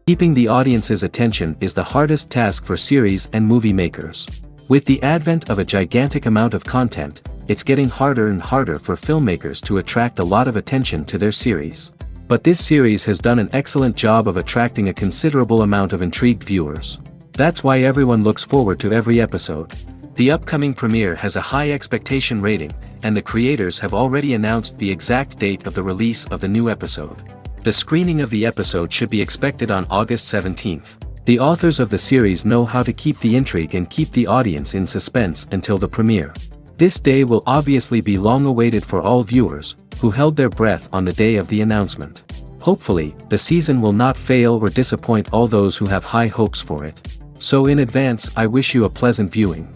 Keeping the audience's attention is the hardest task for series and movie makers. With the advent of a gigantic amount of content, it's getting harder and harder for filmmakers to attract a lot of attention to their series. But this series has done an excellent job of attracting a considerable amount of intrigued viewers. That's why everyone looks forward to every episode. The upcoming premiere has a high expectation rating, and the creators have already announced the exact date of the release of the new episode. The screening of the episode should be expected on August 17th. The authors of the series know how to keep the intrigue and keep the audience in suspense until the premiere. This day will obviously be long awaited for all viewers, who held their breath on the day of the announcement. Hopefully, the season will not fail or disappoint all those who have high hopes for it. So in advance, I wish you a pleasant viewing.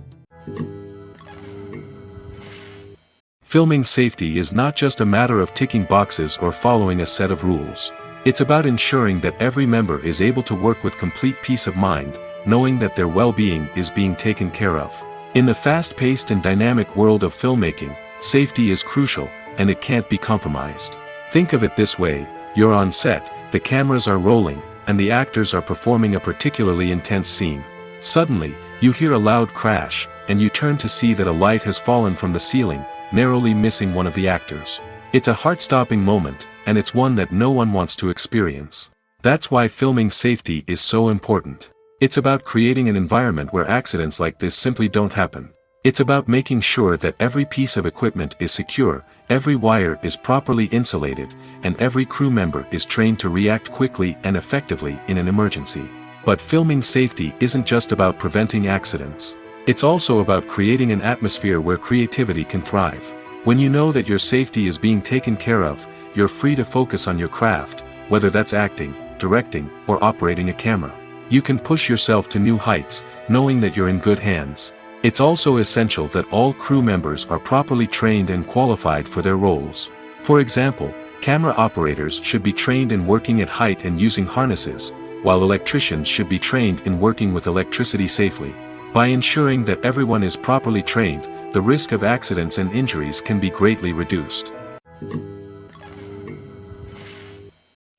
Filming safety is not just a matter of ticking boxes or following a set of rules. It's about ensuring that every member is able to work with complete peace of mind, knowing that their well-being is being taken care of. In the fast-paced and dynamic world of filmmaking, safety is crucial, and it can't be compromised. Think of it this way: you're on set, the cameras are rolling, and the actors are performing a particularly intense scene. Suddenly, you hear a loud crash, and you turn to see that a light has fallen from the ceiling, narrowly missing one of the actors. It's a heart-stopping moment, and it's one that no one wants to experience. That's why filming safety is so important. It's about creating an environment where accidents like this simply don't happen. It's about making sure that every piece of equipment is secure, every wire is properly insulated, and every crew member is trained to react quickly and effectively in an emergency. But filming safety isn't just about preventing accidents. It's also about creating an atmosphere where creativity can thrive. When you know that your safety is being taken care of, you're free to focus on your craft, whether that's acting, directing, or operating a camera. You can push yourself to new heights, knowing that you're in good hands. It's also essential that all crew members are properly trained and qualified for their roles. For example, camera operators should be trained in working at height and using harnesses, while electricians should be trained in working with electricity safely. By ensuring that everyone is properly trained, the risk of accidents and injuries can be greatly reduced.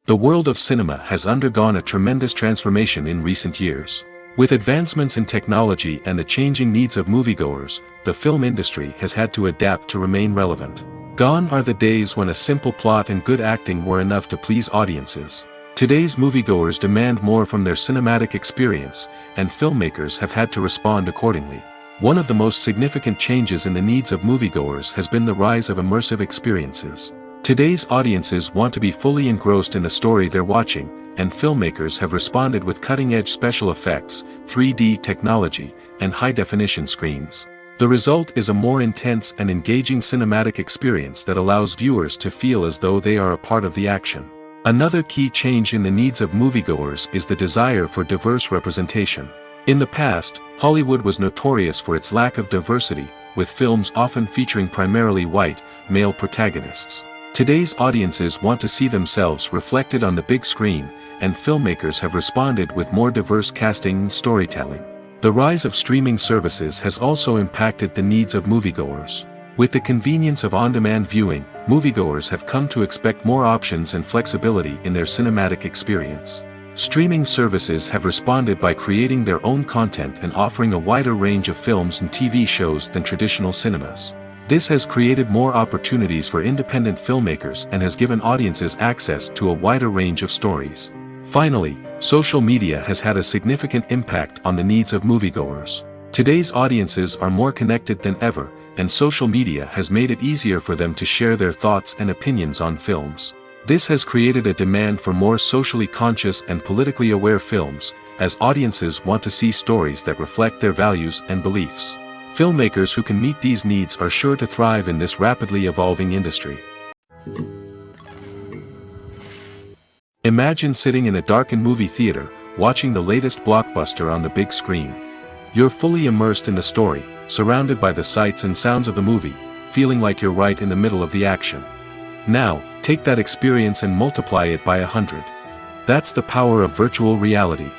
The world of cinema has undergone a tremendous transformation in recent years. With advancements in technology and the changing needs of moviegoers, the film industry has had to adapt to remain relevant. Gone are the days when a simple plot and good acting were enough to please audiences. Today's moviegoers demand more from their cinematic experience, and filmmakers have had to respond accordingly. One of the most significant changes in the needs of moviegoers has been the rise of immersive experiences. Today's audiences want to be fully engrossed in the story they're watching, and filmmakers have responded with cutting-edge special effects, 3D technology, and high-definition screens. The result is a more intense and engaging cinematic experience that allows viewers to feel as though they are a part of the action. Another key change in the needs of moviegoers is the desire for diverse representation. In the past, Hollywood was notorious for its lack of diversity, with films often featuring primarily white, male protagonists. Today's audiences want to see themselves reflected on the big screen, and filmmakers have responded with more diverse casting and storytelling. The rise of streaming services has also impacted the needs of moviegoers. With the convenience of on-demand viewing, moviegoers have come to expect more options and flexibility in their cinematic experience. Streaming services have responded by creating their own content and offering a wider range of films and TV shows than traditional cinemas. This has created more opportunities for independent filmmakers and has given audiences access to a wider range of stories. Finally, social media has had a significant impact on the needs of moviegoers. Today's audiences are more connected than ever, and social media has made it easier for them to share their thoughts and opinions on films. This has created a demand for more socially conscious and politically aware films, as audiences want to see stories that reflect their values and beliefs. Filmmakers who can meet these needs are sure to thrive in this rapidly evolving industry. Imagine sitting in a darkened movie theater, watching the latest blockbuster on the big screen. You're fully immersed in the story, surrounded by the sights and sounds of the movie, feeling like you're right in the middle of the action. Now, take that experience and multiply it by 100. That's the power of virtual reality.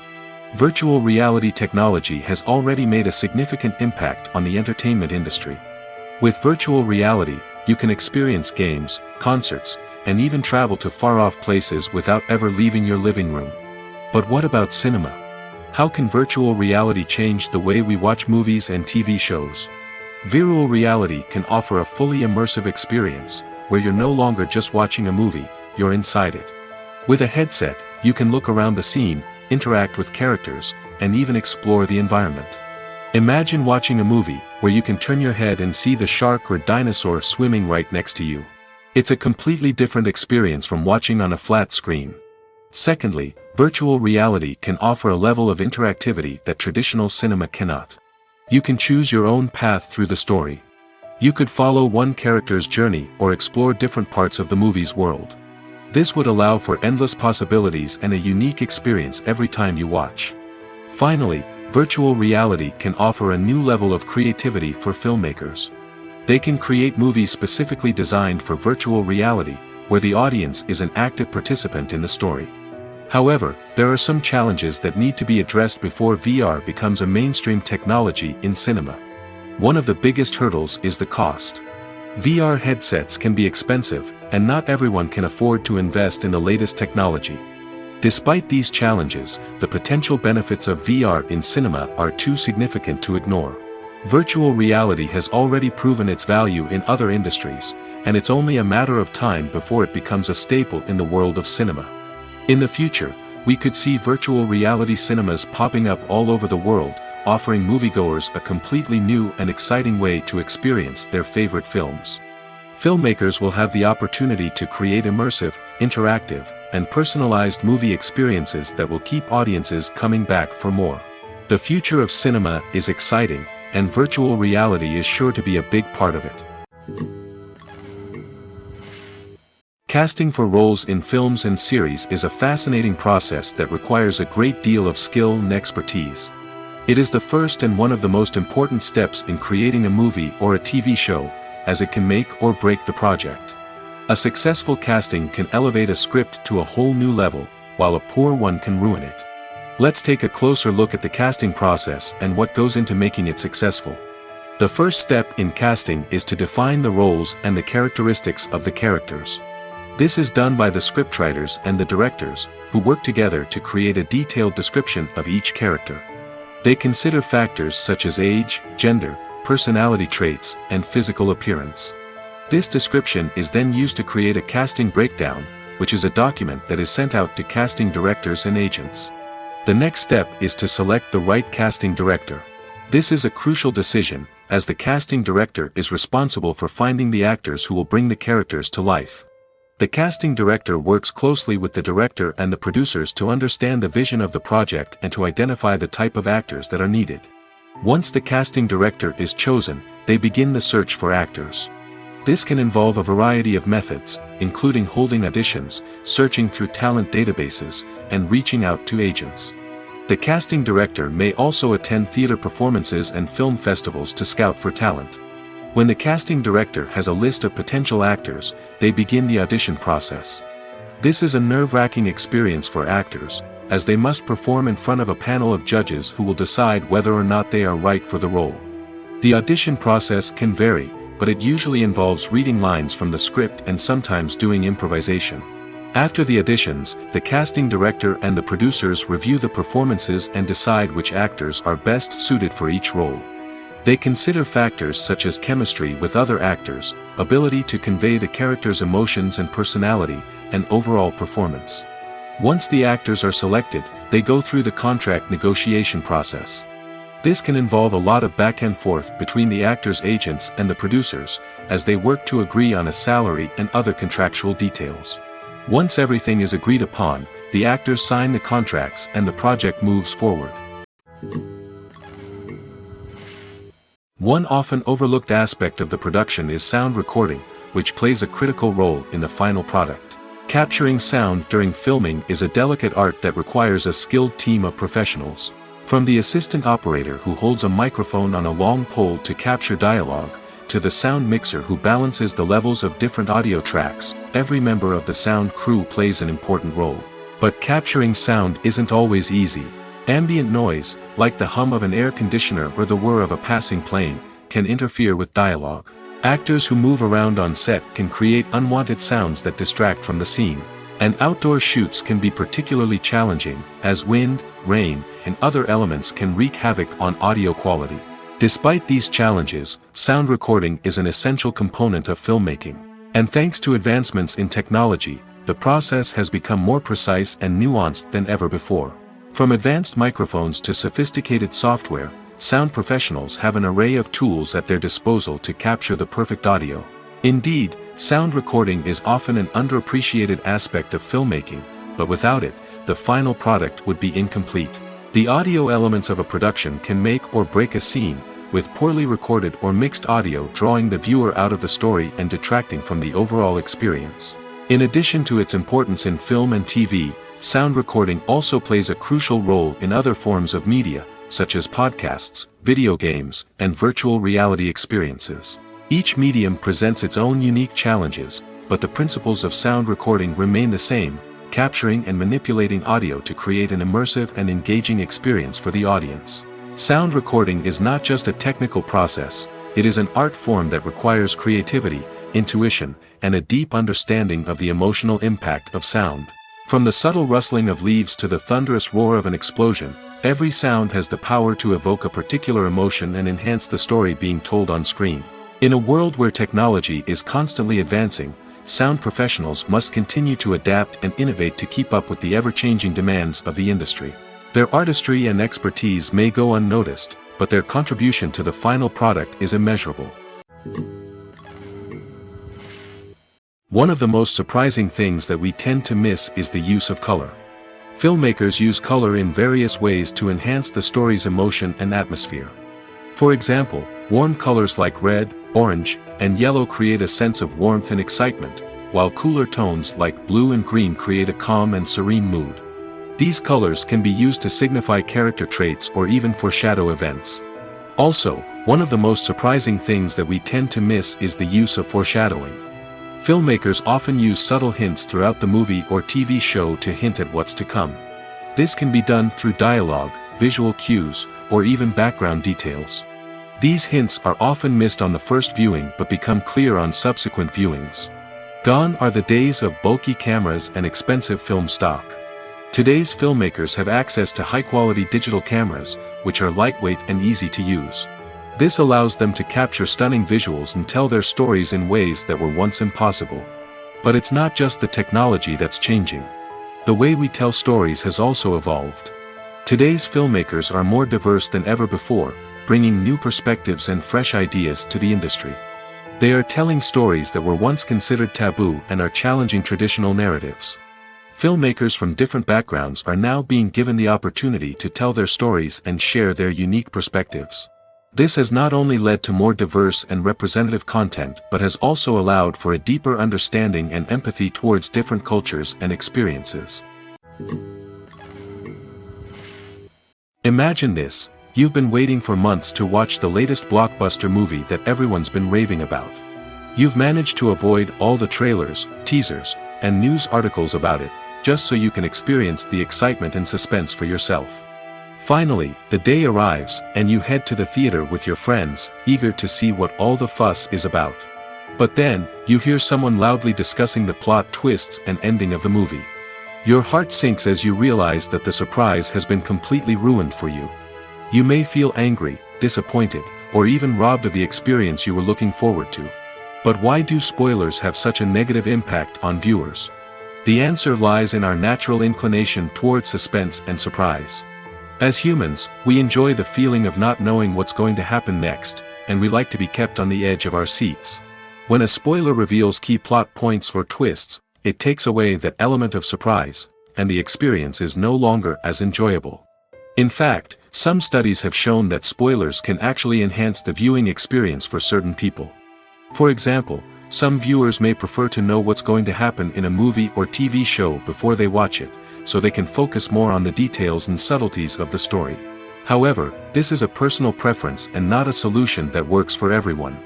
Virtual reality technology has already made a significant impact on the entertainment industry. With virtual reality, you can experience games, concerts, and even travel to far-off places without ever leaving your living room. But what about cinema? How can virtual reality change the way we watch movies and TV shows? Virtual reality can offer a fully immersive experience, where you're no longer just watching a movie, you're inside it. With a headset, you can look around the scene, interact with characters, and even explore the environment. Imagine watching a movie, where you can turn your head and see the shark or dinosaur swimming right next to you. It's a completely different experience from watching on a flat screen. Secondly, virtual reality can offer a level of interactivity that traditional cinema cannot. You can choose your own path through the story. You could follow one character's journey or explore different parts of the movie's world. This would allow for endless possibilities and a unique experience every time you watch. Finally, virtual reality can offer a new level of creativity for filmmakers. They can create movies specifically designed for virtual reality, where the audience is an active participant in the story. However, there are some challenges that need to be addressed before VR becomes a mainstream technology in cinema. One of the biggest hurdles is the cost. VR headsets can be expensive, and not everyone can afford to invest in the latest technology. Despite these challenges, the potential benefits of VR in cinema are too significant to ignore. Virtual reality has already proven its value in other industries, and it's only a matter of time before it becomes a staple in the world of cinema. In the future, we could see virtual reality cinemas popping up all over the world, offering moviegoers a completely new and exciting way to experience their favorite films. Filmmakers will have the opportunity to create immersive, interactive, and personalized movie experiences that will keep audiences coming back for more. The future of cinema is exciting, and virtual reality is sure to be a big part of it. Casting for roles in films and series is a fascinating process that requires a great deal of skill and expertise. It is the first and one of the most important steps in creating a movie or a TV show, as it can make or break the project. A successful casting can elevate a script to a whole new level, while a poor one can ruin it. Let's take a closer look at the casting process and what goes into making it successful. The first step in casting is to define the roles and the characteristics of the characters. This is done by the scriptwriters and the directors, who work together to create a detailed description of each character. They consider factors such as age, gender, personality traits, and physical appearance. This description is then used to create a casting breakdown, which is a document that is sent out to casting directors and agents. The next step is to select the right casting director. This is a crucial decision, as the casting director is responsible for finding the actors who will bring the characters to life. The casting director works closely with the director and the producers to understand the vision of the project and to identify the type of actors that are needed. Once the casting director is chosen, they begin the search for actors. This can involve a variety of methods, including holding auditions, searching through talent databases, and reaching out to agents. The casting director may also attend theater performances and film festivals to scout for talent. When the casting director has a list of potential actors, they begin the audition process. This is a nerve-wracking experience for actors, as they must perform in front of a panel of judges who will decide whether or not they are right for the role. The audition process can vary, but it usually involves reading lines from the script and sometimes doing improvisation. After the auditions, the casting director and the producers review the performances and decide which actors are best suited for each role. They consider factors such as chemistry with other actors, ability to convey the character's emotions and personality, and overall performance. Once the actors are selected, they go through the contract negotiation process. This can involve a lot of back and forth between the actors' agents and the producers, as they work to agree on a salary and other contractual details. Once everything is agreed upon, the actors sign the contracts and the project moves forward. One often overlooked aspect of the production is sound recording, which plays a critical role in the final product. Capturing sound during filming is a delicate art that requires a skilled team of professionals. From the assistant operator who holds a microphone on a long pole to capture dialogue, to the sound mixer who balances the levels of different audio tracks, every member of the sound crew plays an important role. But capturing sound isn't always easy. Ambient noise, like the hum of an air conditioner or the whir of a passing plane, can interfere with dialogue. Actors who move around on set can create unwanted sounds that distract from the scene. And outdoor shoots can be particularly challenging, as wind, rain, and other elements can wreak havoc on audio quality. Despite these challenges, sound recording is an essential component of filmmaking. And thanks to advancements in technology, the process has become more precise and nuanced than ever before. From advanced microphones to sophisticated software, sound professionals have an array of tools at their disposal to capture the perfect audio. Indeed, sound recording is often an underappreciated aspect of filmmaking, but without it, the final product would be incomplete. The audio elements of a production can make or break a scene, with poorly recorded or mixed audio drawing the viewer out of the story and detracting from the overall experience. In addition to its importance in film and TV, sound recording also plays a crucial role in other forms of media, such as podcasts, video games, and virtual reality experiences. Each medium presents its own unique challenges, but the principles of sound recording remain the same, capturing and manipulating audio to create an immersive and engaging experience for the audience. Sound recording is not just a technical process, it is an art form that requires creativity, intuition, and a deep understanding of the emotional impact of sound. From the subtle rustling of leaves to the thunderous roar of an explosion, every sound has the power to evoke a particular emotion and enhance the story being told on screen. In a world where technology is constantly advancing, sound professionals must continue to adapt and innovate to keep up with the ever-changing demands of the industry. Their artistry and expertise may go unnoticed, but their contribution to the final product is immeasurable. One of the most surprising things that we tend to miss is the use of color. Filmmakers use color in various ways to enhance the story's emotion and atmosphere. For example, warm colors like red, orange, and yellow create a sense of warmth and excitement, while cooler tones like blue and green create a calm and serene mood. These colors can be used to signify character traits or even foreshadow events. Also, one of the most surprising things that we tend to miss is the use of foreshadowing. Filmmakers often use subtle hints throughout the movie or TV show to hint at what's to come. This can be done through dialogue, visual cues, or even background details. These hints are often missed on the first viewing but become clear on subsequent viewings. Gone are the days of bulky cameras and expensive film stock. Today's filmmakers have access to high-quality digital cameras, which are lightweight and easy to use. This allows them to capture stunning visuals and tell their stories in ways that were once impossible. But it's not just the technology that's changing. The way we tell stories has also evolved. Today's filmmakers are more diverse than ever before, bringing new perspectives and fresh ideas to the industry. They are telling stories that were once considered taboo and are challenging traditional narratives. Filmmakers from different backgrounds are now being given the opportunity to tell their stories and share their unique perspectives. This has not only led to more diverse and representative content but has also allowed for a deeper understanding and empathy towards different cultures and experiences. Imagine this. You've been waiting for months to watch the latest blockbuster movie that everyone's been raving about. You've managed to avoid all the trailers, teasers, and news articles about it, just so you can experience the excitement and suspense for yourself. Finally, the day arrives, and you head to the theater with your friends, eager to see what all the fuss is about. But then, you hear someone loudly discussing the plot twists and ending of the movie. Your heart sinks as you realize that the surprise has been completely ruined for you. You may feel angry, disappointed, or even robbed of the experience you were looking forward to. But why do spoilers have such a negative impact on viewers? The answer lies in our natural inclination towards suspense and surprise. As humans, we enjoy the feeling of not knowing what's going to happen next, and we like to be kept on the edge of our seats. When a spoiler reveals key plot points or twists, it takes away that element of surprise, and the experience is no longer as enjoyable. In fact, some studies have shown that spoilers can actually enhance the viewing experience for certain people. For example, some viewers may prefer to know what's going to happen in a movie or TV show before they watch it, so they can focus more on the details and subtleties of the story. However, this is a personal preference and not a solution that works for everyone.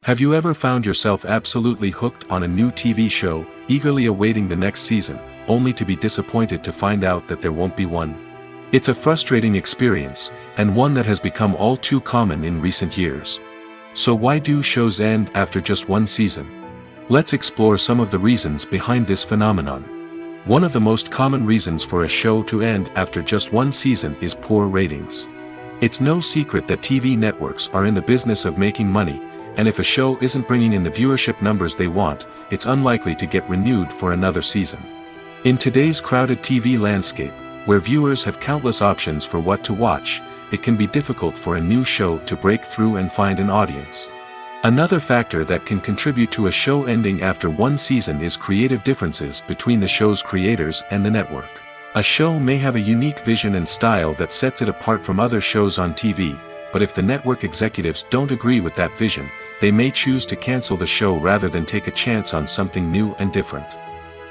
Have you ever found yourself absolutely hooked on a new TV show, eagerly awaiting the next season, only to be disappointed to find out that there won't be one? It's a frustrating experience, and one that has become all too common in recent years. So why do shows end after just one season? Let's explore some of the reasons behind this phenomenon. One of the most common reasons for a show to end after just one season is poor ratings. It's no secret that TV networks are in the business of making money, and if a show isn't bringing in the viewership numbers they want, it's unlikely to get renewed for another season. In today's crowded TV landscape, where viewers have countless options for what to watch, it can be difficult for a new show to break through and find an audience. Another factor that can contribute to a show ending after one season is creative differences between the show's creators and the network. A show may have a unique vision and style that sets it apart from other shows on TV, but if the network executives don't agree with that vision, they may choose to cancel the show rather than take a chance on something new and different.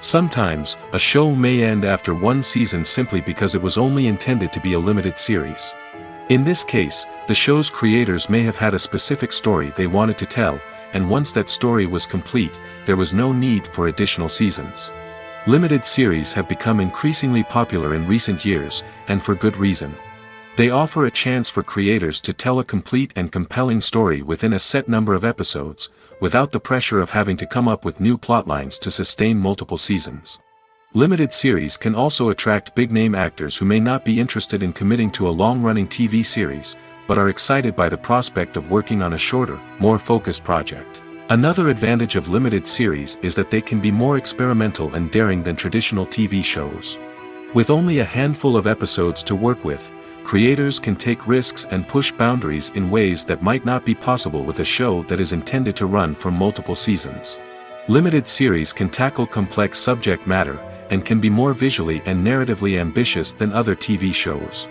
Sometimes, a show may end after one season simply because it was only intended to be a limited series. In this case, the show's creators may have had a specific story they wanted to tell, and once that story was complete, there was no need for additional seasons. Limited series have become increasingly popular in recent years, and for good reason. They offer a chance for creators to tell a complete and compelling story within a set number of episodes, without the pressure of having to come up with new plotlines to sustain multiple seasons. Limited series can also attract big-name actors who may not be interested in committing to a long-running TV series, but are excited by the prospect of working on a shorter, more focused project. Another advantage of limited series is that they can be more experimental and daring than traditional TV shows. With only a handful of episodes to work with, creators can take risks and push boundaries in ways that might not be possible with a show that is intended to run for multiple seasons. Limited series can tackle complex subject matter, and can be more visually and narratively ambitious than other TV shows.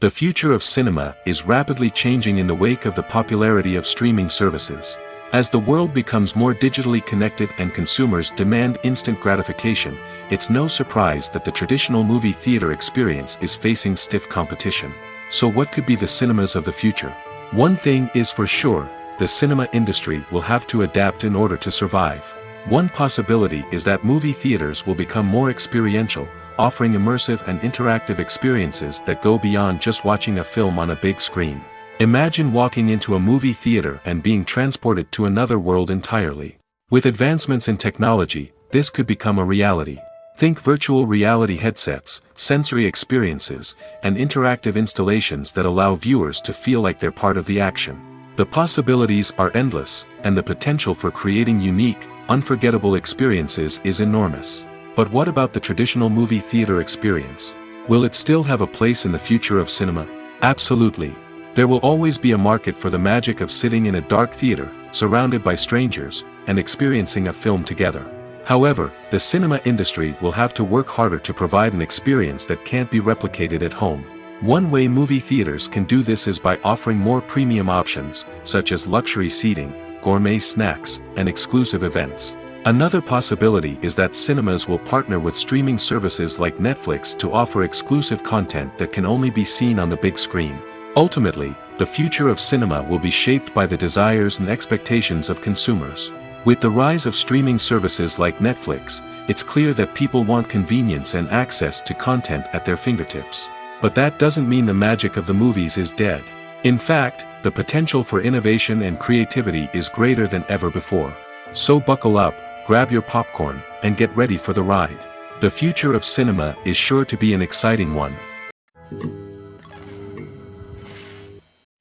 The future of cinema is rapidly changing in the wake of the popularity of streaming services. As the world becomes more digitally connected and consumers demand instant gratification, it's no surprise that the traditional movie theater experience is facing stiff competition. So what could be the cinemas of the future? One thing is for sure, the cinema industry will have to adapt in order to survive. One possibility is that movie theaters will become more experiential, offering immersive and interactive experiences that go beyond just watching a film on a big screen. Imagine walking into a movie theater and being transported to another world entirely. With advancements in technology, this could become a reality. Think virtual reality headsets, sensory experiences, and interactive installations that allow viewers to feel like they're part of the action. The possibilities are endless, and the potential for creating unique, unforgettable experiences is enormous. But what about the traditional movie theater experience? Will it still have a place in the future of cinema? Absolutely. There will always be a market for the magic of sitting in a dark theater, surrounded by strangers, and experiencing a film together. However, the cinema industry will have to work harder to provide an experience that can't be replicated at home. One way movie theaters can do this is by offering more premium options, such as luxury seating, gourmet snacks, and exclusive events. Another possibility is that cinemas will partner with streaming services like Netflix to offer exclusive content that can only be seen on the big screen. Ultimately, the future of cinema will be shaped by the desires and expectations of consumers. With the rise of streaming services like Netflix, it's clear that people want convenience and access to content at their fingertips. But that doesn't mean the magic of the movies is dead. In fact, the potential for innovation and creativity is greater than ever before. So buckle up, grab your popcorn, and get ready for the ride. The future of cinema is sure to be an exciting one.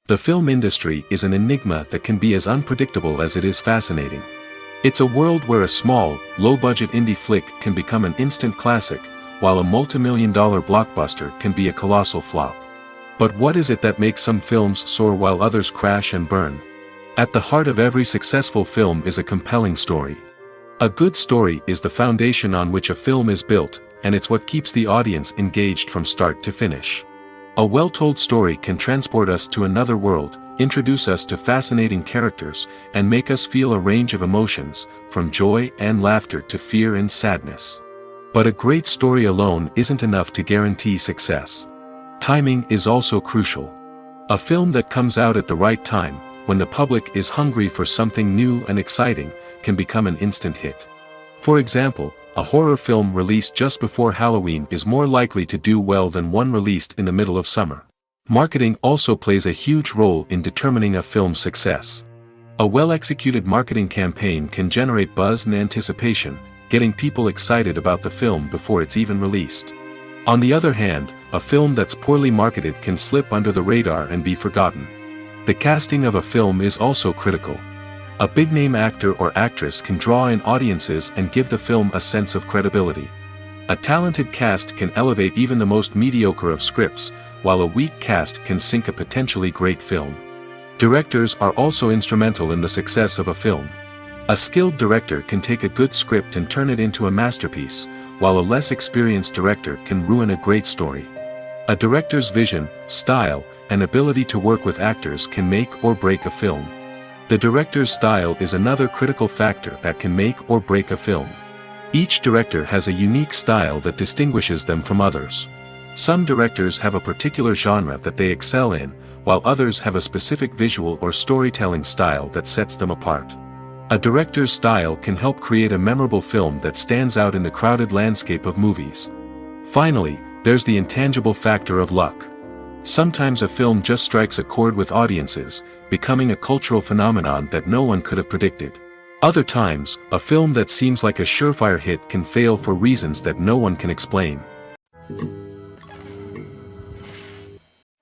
The film industry is an enigma that can be as unpredictable as it is fascinating. It's a world where a small, low-budget indie flick can become an instant classic, while a multi-million-dollar blockbuster can be a colossal flop. But what is it that makes some films soar while others crash and burn? At the heart of every successful film is a compelling story. A good story is the foundation on which a film is built, and it's what keeps the audience engaged from start to finish. A well-told story can transport us to another world, introduce us to fascinating characters, and make us feel a range of emotions, from joy and laughter to fear and sadness. But a great story alone isn't enough to guarantee success. Timing is also crucial. A film that comes out at the right time, when the public is hungry for something new and exciting, can become an instant hit. For example, a horror film released just before Halloween is more likely to do well than one released in the middle of summer. Marketing also plays a huge role in determining a film's success. A well-executed marketing campaign can generate buzz and anticipation, getting people excited about the film before it's even released. On the other hand, a film that's poorly marketed can slip under the radar and be forgotten. The casting of a film is also critical. A big-name actor or actress can draw in audiences and give the film a sense of credibility. A talented cast can elevate even the most mediocre of scripts, while a weak cast can sink a potentially great film. Directors are also instrumental in the success of a film. A skilled director can take a good script and turn it into a masterpiece, while a less experienced director can ruin a great story. A director's vision, style, and ability to work with actors can make or break a film. The director's style is another critical factor that can make or break a film. Each director has a unique style that distinguishes them from others. Some directors have a particular genre that they excel in, while others have a specific visual or storytelling style that sets them apart. A director's style can help create a memorable film that stands out in the crowded landscape of movies. Finally, there's the intangible factor of luck. Sometimes a film just strikes a chord with audiences, becoming a cultural phenomenon that no one could have predicted. Other times, a film that seems like a surefire hit can fail for reasons that no one can explain.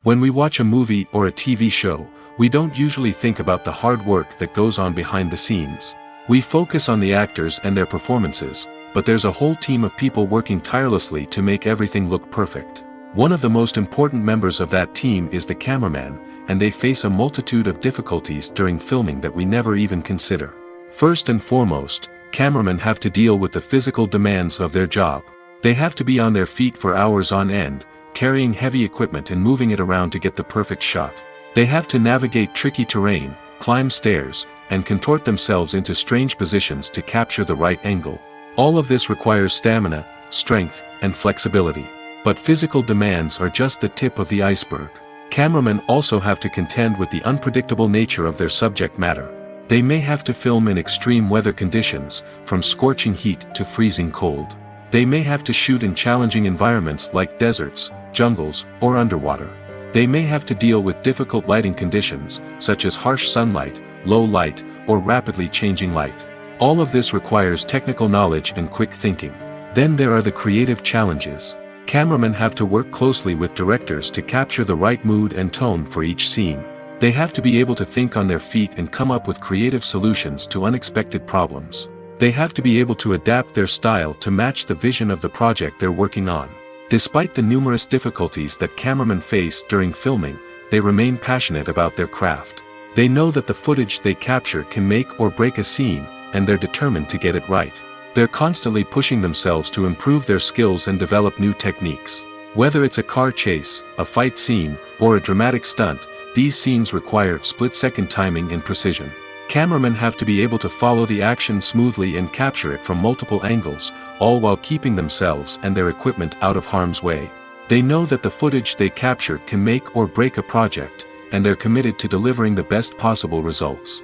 When we watch a movie or a TV show, we don't usually think about the hard work that goes on behind the scenes. We focus on the actors and their performances, but there's a whole team of people working tirelessly to make everything look perfect. One of the most important members of that team is the cameraman, and they face a multitude of difficulties during filming that we never even consider. First and foremost, cameramen have to deal with the physical demands of their job. They have to be on their feet for hours on end, carrying heavy equipment and moving it around to get the perfect shot. They have to navigate tricky terrain, climb stairs, and contort themselves into strange positions to capture the right angle. All of this requires stamina, strength, and flexibility. But physical demands are just the tip of the iceberg. Cameramen also have to contend with the unpredictable nature of their subject matter. They may have to film in extreme weather conditions, from scorching heat to freezing cold. They may have to shoot in challenging environments like deserts, jungles, or underwater. They may have to deal with difficult lighting conditions, such as harsh sunlight, low light, or rapidly changing light. All of this requires technical knowledge and quick thinking. Then there are the creative challenges. Cameramen have to work closely with directors to capture the right mood and tone for each scene. They have to be able to think on their feet and come up with creative solutions to unexpected problems. They have to be able to adapt their style to match the vision of the project they're working on. Despite the numerous difficulties that cameramen face during filming, they remain passionate about their craft. They know that the footage they capture can make or break a scene, and they're determined to get it right. They're constantly pushing themselves to improve their skills and develop new techniques. Whether it's a car chase, a fight scene, or a dramatic stunt, these scenes require split-second timing and precision. Cameramen have to be able to follow the action smoothly and capture it from multiple angles, all while keeping themselves and their equipment out of harm's way. They know that the footage they capture can make or break a project, and they're committed to delivering the best possible results.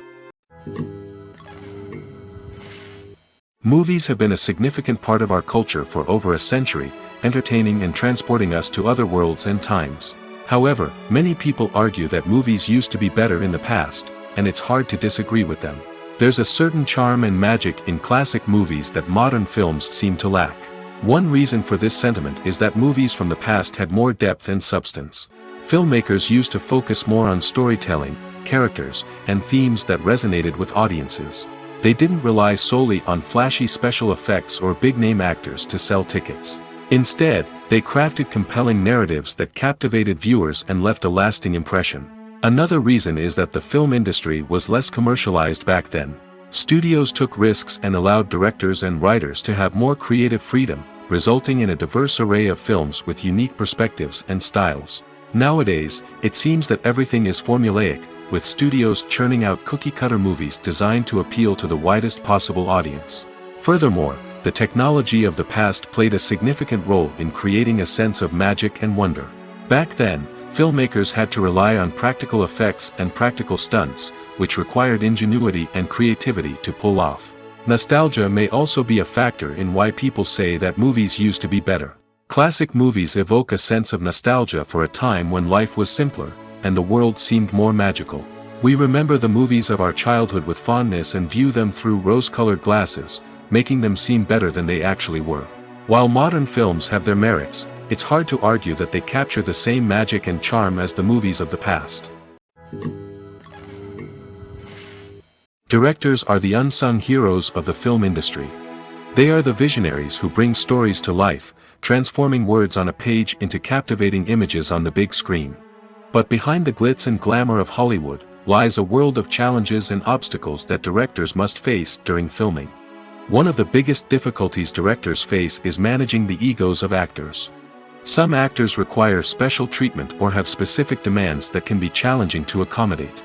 Movies have been a significant part of our culture for over a century, entertaining and transporting us to other worlds and times. However, many people argue that movies used to be better in the past, and it's hard to disagree with them. There's a certain charm and magic in classic movies that modern films seem to lack. One reason for this sentiment is that movies from the past had more depth and substance. Filmmakers used to focus more on storytelling, characters, and themes that resonated with audiences. They didn't rely solely on flashy special effects or big-name actors to sell tickets. Instead, they crafted compelling narratives that captivated viewers and left a lasting impression. Another reason is that the film industry was less commercialized back then. Studios took risks and allowed directors and writers to have more creative freedom, resulting in a diverse array of films with unique perspectives and styles. Nowadays, it seems that everything is formulaic, with studios churning out cookie-cutter movies designed to appeal to the widest possible audience. Furthermore, the technology of the past played a significant role in creating a sense of magic and wonder. Back then, filmmakers had to rely on practical effects and practical stunts, which required ingenuity and creativity to pull off. Nostalgia may also be a factor in why people say that movies used to be better. Classic movies evoke a sense of nostalgia for a time when life was simpler, and the world seemed more magical. We remember the movies of our childhood with fondness and view them through rose-colored glasses, making them seem better than they actually were. While modern films have their merits, it's hard to argue that they capture the same magic and charm as the movies of the past. Directors are the unsung heroes of the film industry. They are the visionaries who bring stories to life, transforming words on a page into captivating images on the big screen. But behind the glitz and glamour of Hollywood, lies a world of challenges and obstacles that directors must face during filming. One of the biggest difficulties directors face is managing the egos of actors. Some actors require special treatment or have specific demands that can be challenging to accommodate.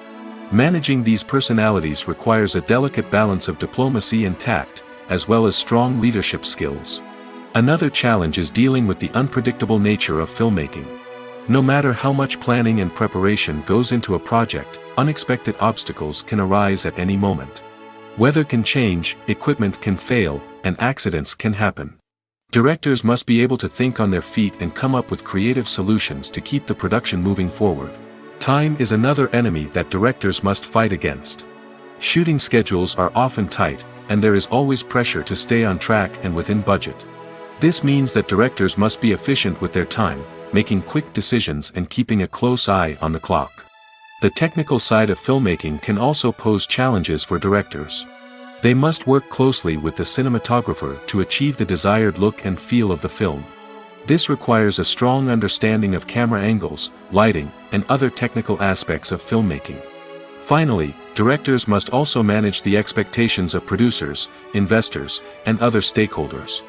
Managing these personalities requires a delicate balance of diplomacy and tact, as well as strong leadership skills. Another challenge is dealing with the unpredictable nature of filmmaking. No matter how much planning and preparation goes into a project, unexpected obstacles can arise at any moment. Weather can change, equipment can fail, and accidents can happen. Directors must be able to think on their feet and come up with creative solutions to keep the production moving forward. Time is another enemy that directors must fight against. Shooting schedules are often tight, and there is always pressure to stay on track and within budget. This means that directors must be efficient with their time, making quick decisions and keeping a close eye on the clock. The technical side of filmmaking can also pose challenges for directors. They must work closely with the cinematographer to achieve the desired look and feel of the film. This requires a strong understanding of camera angles, lighting, and other technical aspects of filmmaking. Finally, directors must also manage the expectations of producers, investors, and other stakeholders.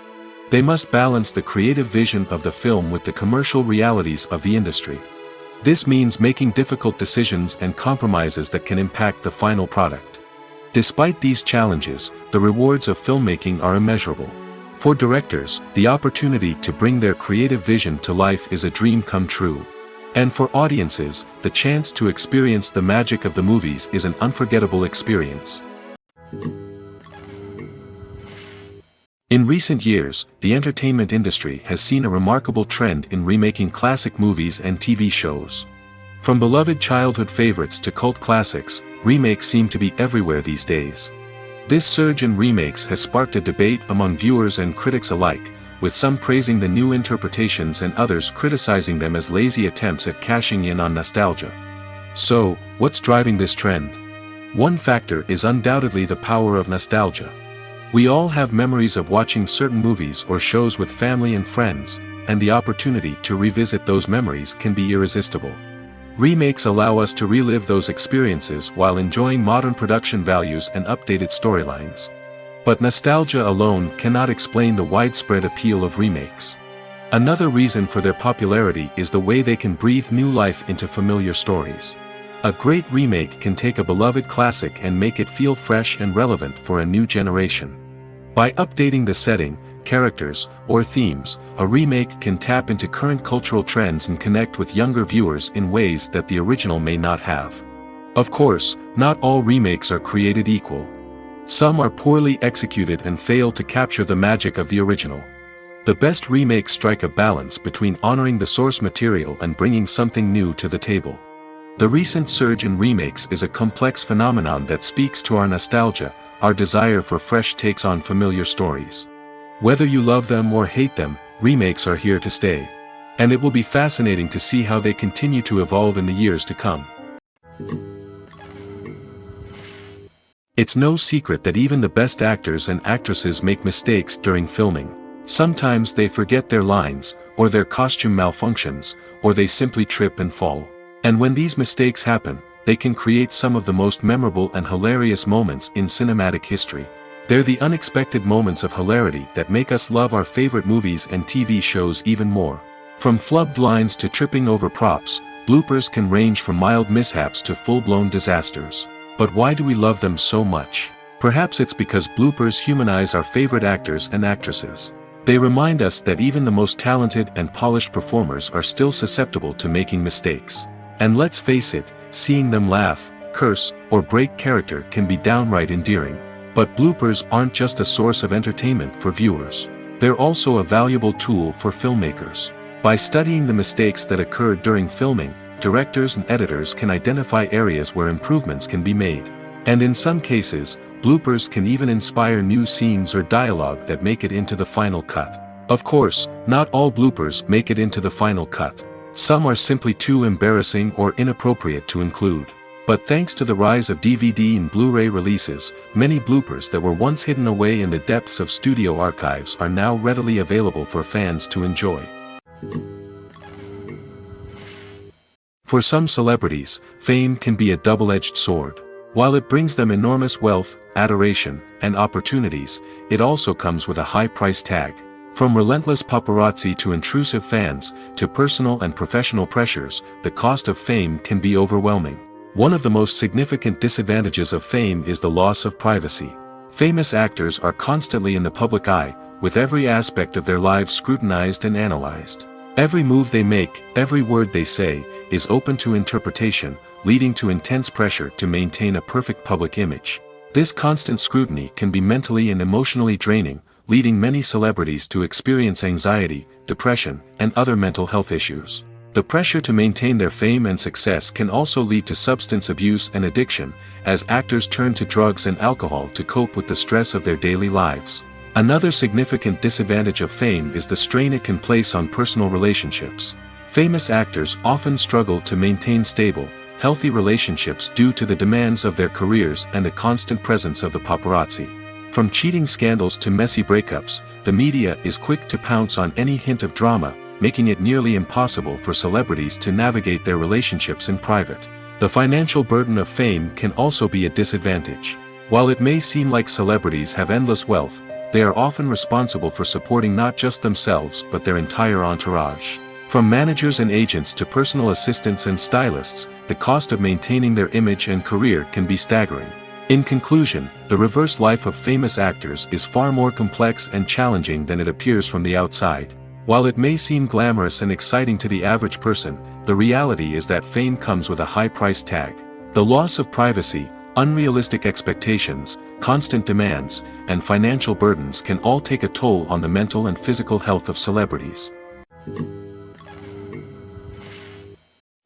They must balance the creative vision of the film with the commercial realities of the industry. This means making difficult decisions and compromises that can impact the final product. Despite these challenges, the rewards of filmmaking are immeasurable. For directors, the opportunity to bring their creative vision to life is a dream come true. And for audiences, the chance to experience the magic of the movies is an unforgettable experience. In recent years, the entertainment industry has seen a remarkable trend in remaking classic movies and TV shows. From beloved childhood favorites to cult classics, remakes seem to be everywhere these days. This surge in remakes has sparked a debate among viewers and critics alike, with some praising the new interpretations and others criticizing them as lazy attempts at cashing in on nostalgia. So, what's driving this trend? One factor is undoubtedly the power of nostalgia. We all have memories of watching certain movies or shows with family and friends, and the opportunity to revisit those memories can be irresistible. Remakes allow us to relive those experiences while enjoying modern production values and updated storylines. But nostalgia alone cannot explain the widespread appeal of remakes. Another reason for their popularity is the way they can breathe new life into familiar stories. A great remake can take a beloved classic and make it feel fresh and relevant for a new generation. By updating the setting, characters, or themes, a remake can tap into current cultural trends and connect with younger viewers in ways that the original may not have. Of course, not all remakes are created equal. Some are poorly executed and fail to capture the magic of the original. The best remakes strike a balance between honoring the source material and bringing something new to the table. The recent surge in remakes is a complex phenomenon that speaks to our nostalgia, our desire for fresh takes on familiar stories. Whether you love them or hate them, remakes are here to stay. And it will be fascinating to see how they continue to evolve in the years to come. It's no secret that even the best actors and actresses make mistakes during filming. Sometimes they forget their lines, or their costume malfunctions, or they simply trip and fall. And when these mistakes happen, they can create some of the most memorable and hilarious moments in cinematic history. They're the unexpected moments of hilarity that make us love our favorite movies and TV shows even more. From flubbed lines to tripping over props, bloopers can range from mild mishaps to full-blown disasters. But why do we love them so much? Perhaps it's because bloopers humanize our favorite actors and actresses. They remind us that even the most talented and polished performers are still susceptible to making mistakes. And let's face it, seeing them laugh, curse, or break character can be downright endearing. But bloopers aren't just a source of entertainment for viewers. They're also a valuable tool for filmmakers. By studying the mistakes that occurred during filming, directors and editors can identify areas where improvements can be made. And in some cases, bloopers can even inspire new scenes or dialogue that make it into the final cut. Of course, not all bloopers make it into the final cut. Some are simply too embarrassing or inappropriate to include. But thanks to the rise of DVD and Blu-ray releases, many bloopers that were once hidden away in the depths of studio archives are now readily available for fans to enjoy. For some celebrities, fame can be a double-edged sword. While it brings them enormous wealth, adoration, and opportunities, it also comes with a high price tag. From relentless paparazzi to intrusive fans, to personal and professional pressures, the cost of fame can be overwhelming. One of the most significant disadvantages of fame is the loss of privacy. Famous actors are constantly in the public eye, with every aspect of their lives scrutinized and analyzed. Every move they make, every word they say, is open to interpretation, leading to intense pressure to maintain a perfect public image. This constant scrutiny can be mentally and emotionally draining, leading many celebrities to experience anxiety, depression, and other mental health issues. The pressure to maintain their fame and success can also lead to substance abuse and addiction, as actors turn to drugs and alcohol to cope with the stress of their daily lives. Another significant disadvantage of fame is the strain it can place on personal relationships. Famous actors often struggle to maintain stable, healthy relationships due to the demands of their careers and the constant presence of the paparazzi. From cheating scandals to messy breakups, the media is quick to pounce on any hint of drama, making it nearly impossible for celebrities to navigate their relationships in private. The financial burden of fame can also be a disadvantage. While it may seem like celebrities have endless wealth, they are often responsible for supporting not just themselves but their entire entourage. From managers and agents to personal assistants and stylists, the cost of maintaining their image and career can be staggering. In conclusion, the reverse life of famous actors is far more complex and challenging than it appears from the outside. While it may seem glamorous and exciting to the average person, the reality is that fame comes with a high price tag. The loss of privacy, unrealistic expectations, constant demands, and financial burdens can all take a toll on the mental and physical health of celebrities.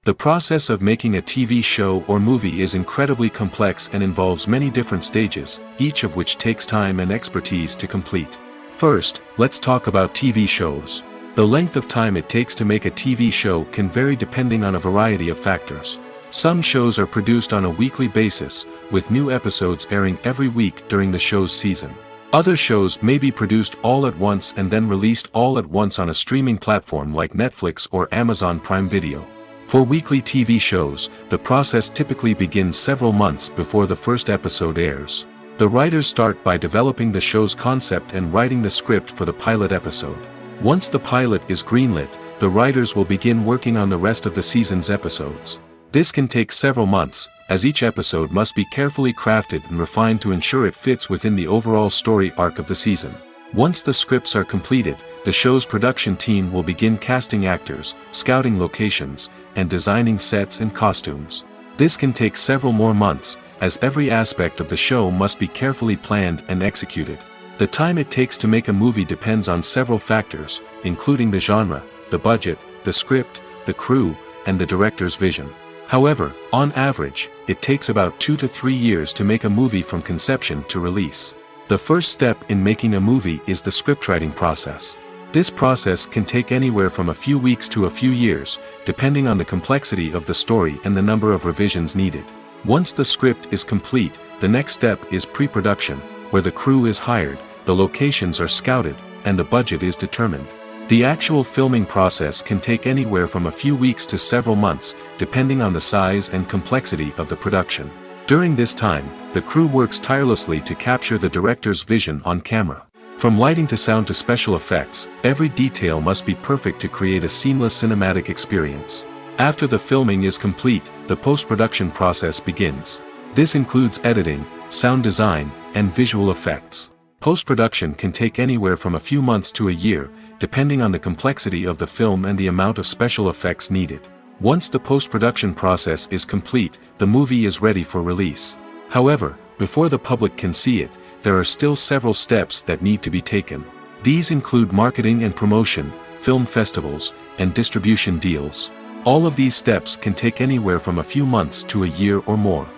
The process of making a TV show or movie is incredibly complex and involves many different stages, each of which takes time and expertise to complete. First, let's talk about TV shows. The length of time it takes to make a TV show can vary depending on a variety of factors. Some shows are produced on a weekly basis, with new episodes airing every week during the show's season. Other shows may be produced all at once and then released all at once on a streaming platform like Netflix or Amazon Prime Video. For weekly TV shows, the process typically begins several months before the first episode airs. The writers start by developing the show's concept and writing the script for the pilot episode. Once the pilot is greenlit, the writers will begin working on the rest of the season's episodes. This can take several months, as each episode must be carefully crafted and refined to ensure it fits within the overall story arc of the season. Once the scripts are completed, the show's production team will begin casting actors, scouting locations, and designing sets and costumes. This can take several more months, as every aspect of the show must be carefully planned and executed. The time it takes to make a movie depends on several factors, including the genre, the budget, the script, the crew, and the director's vision. However, on average, it takes about 2 to 3 years to make a movie from conception to release. The first step in making a movie is the scriptwriting process. This process can take anywhere from a few weeks to a few years, depending on the complexity of the story and the number of revisions needed. Once the script is complete, the next step is pre-production, where the crew is hired, the locations are scouted, and the budget is determined. The actual filming process can take anywhere from a few weeks to several months, depending on the size and complexity of the production. During this time, the crew works tirelessly to capture the director's vision on camera. From lighting to sound to special effects, every detail must be perfect to create a seamless cinematic experience. After the filming is complete, the post-production process begins. This includes editing, sound design, and visual effects. Post-production can take anywhere from a few months to a year, depending on the complexity of the film and the amount of special effects needed. Once the post-production process is complete, the movie is ready for release. However, before the public can see it, there are still several steps that need to be taken. These include marketing and promotion, film festivals, and distribution deals. All of these steps can take anywhere from a few months to a year or more.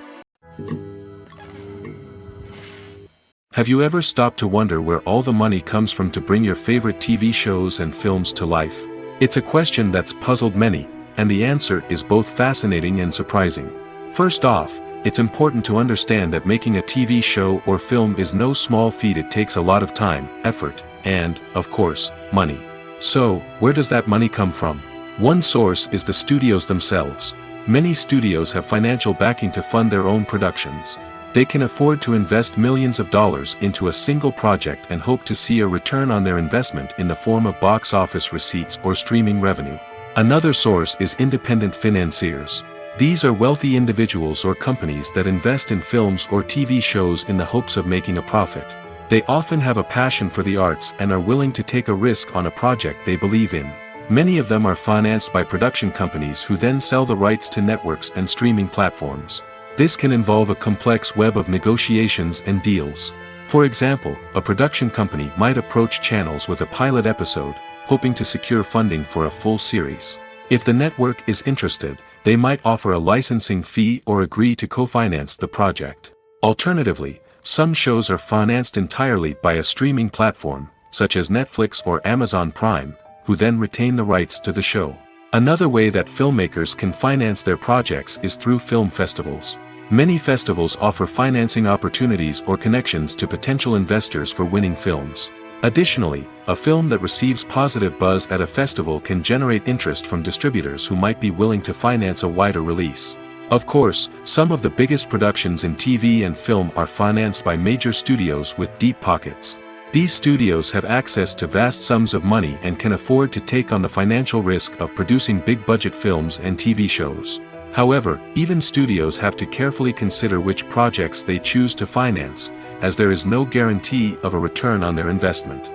Have you ever stopped to wonder where all the money comes from to bring your favorite TV shows and films to life? It's a question that's puzzled many, and the answer is both fascinating and surprising. First off, it's important to understand that making a TV show or film is no small feat. It takes a lot of time, effort, and, of course, money. So, where does that money come from? One source is the studios themselves. Many studios have financial backing to fund their own productions. They can afford to invest millions of dollars into a single project and hope to see a return on their investment in the form of box office receipts or streaming revenue. Another source is independent financiers. These are wealthy individuals or companies that invest in films or TV shows in the hopes of making a profit. They often have a passion for the arts and are willing to take a risk on a project they believe in. Many of them are financed by production companies who then sell the rights to networks and streaming platforms. This can involve a complex web of negotiations and deals. For example, a production company might approach channels with a pilot episode, hoping to secure funding for a full series. If the network is interested, they might offer a licensing fee or agree to co-finance the project. Alternatively, some shows are financed entirely by a streaming platform, such as Netflix or Amazon Prime, who then retain the rights to the show. Another way that filmmakers can finance their projects is through film festivals. Many festivals offer financing opportunities or connections to potential investors for winning films. Additionally, a film that receives positive buzz at a festival can generate interest from distributors who might be willing to finance a wider release. Of course, some of the biggest productions in TV and film are financed by major studios with deep pockets. These studios have access to vast sums of money and can afford to take on the financial risk of producing big-budget films and TV shows. However, even studios have to carefully consider which projects they choose to finance, as there is no guarantee of a return on their investment.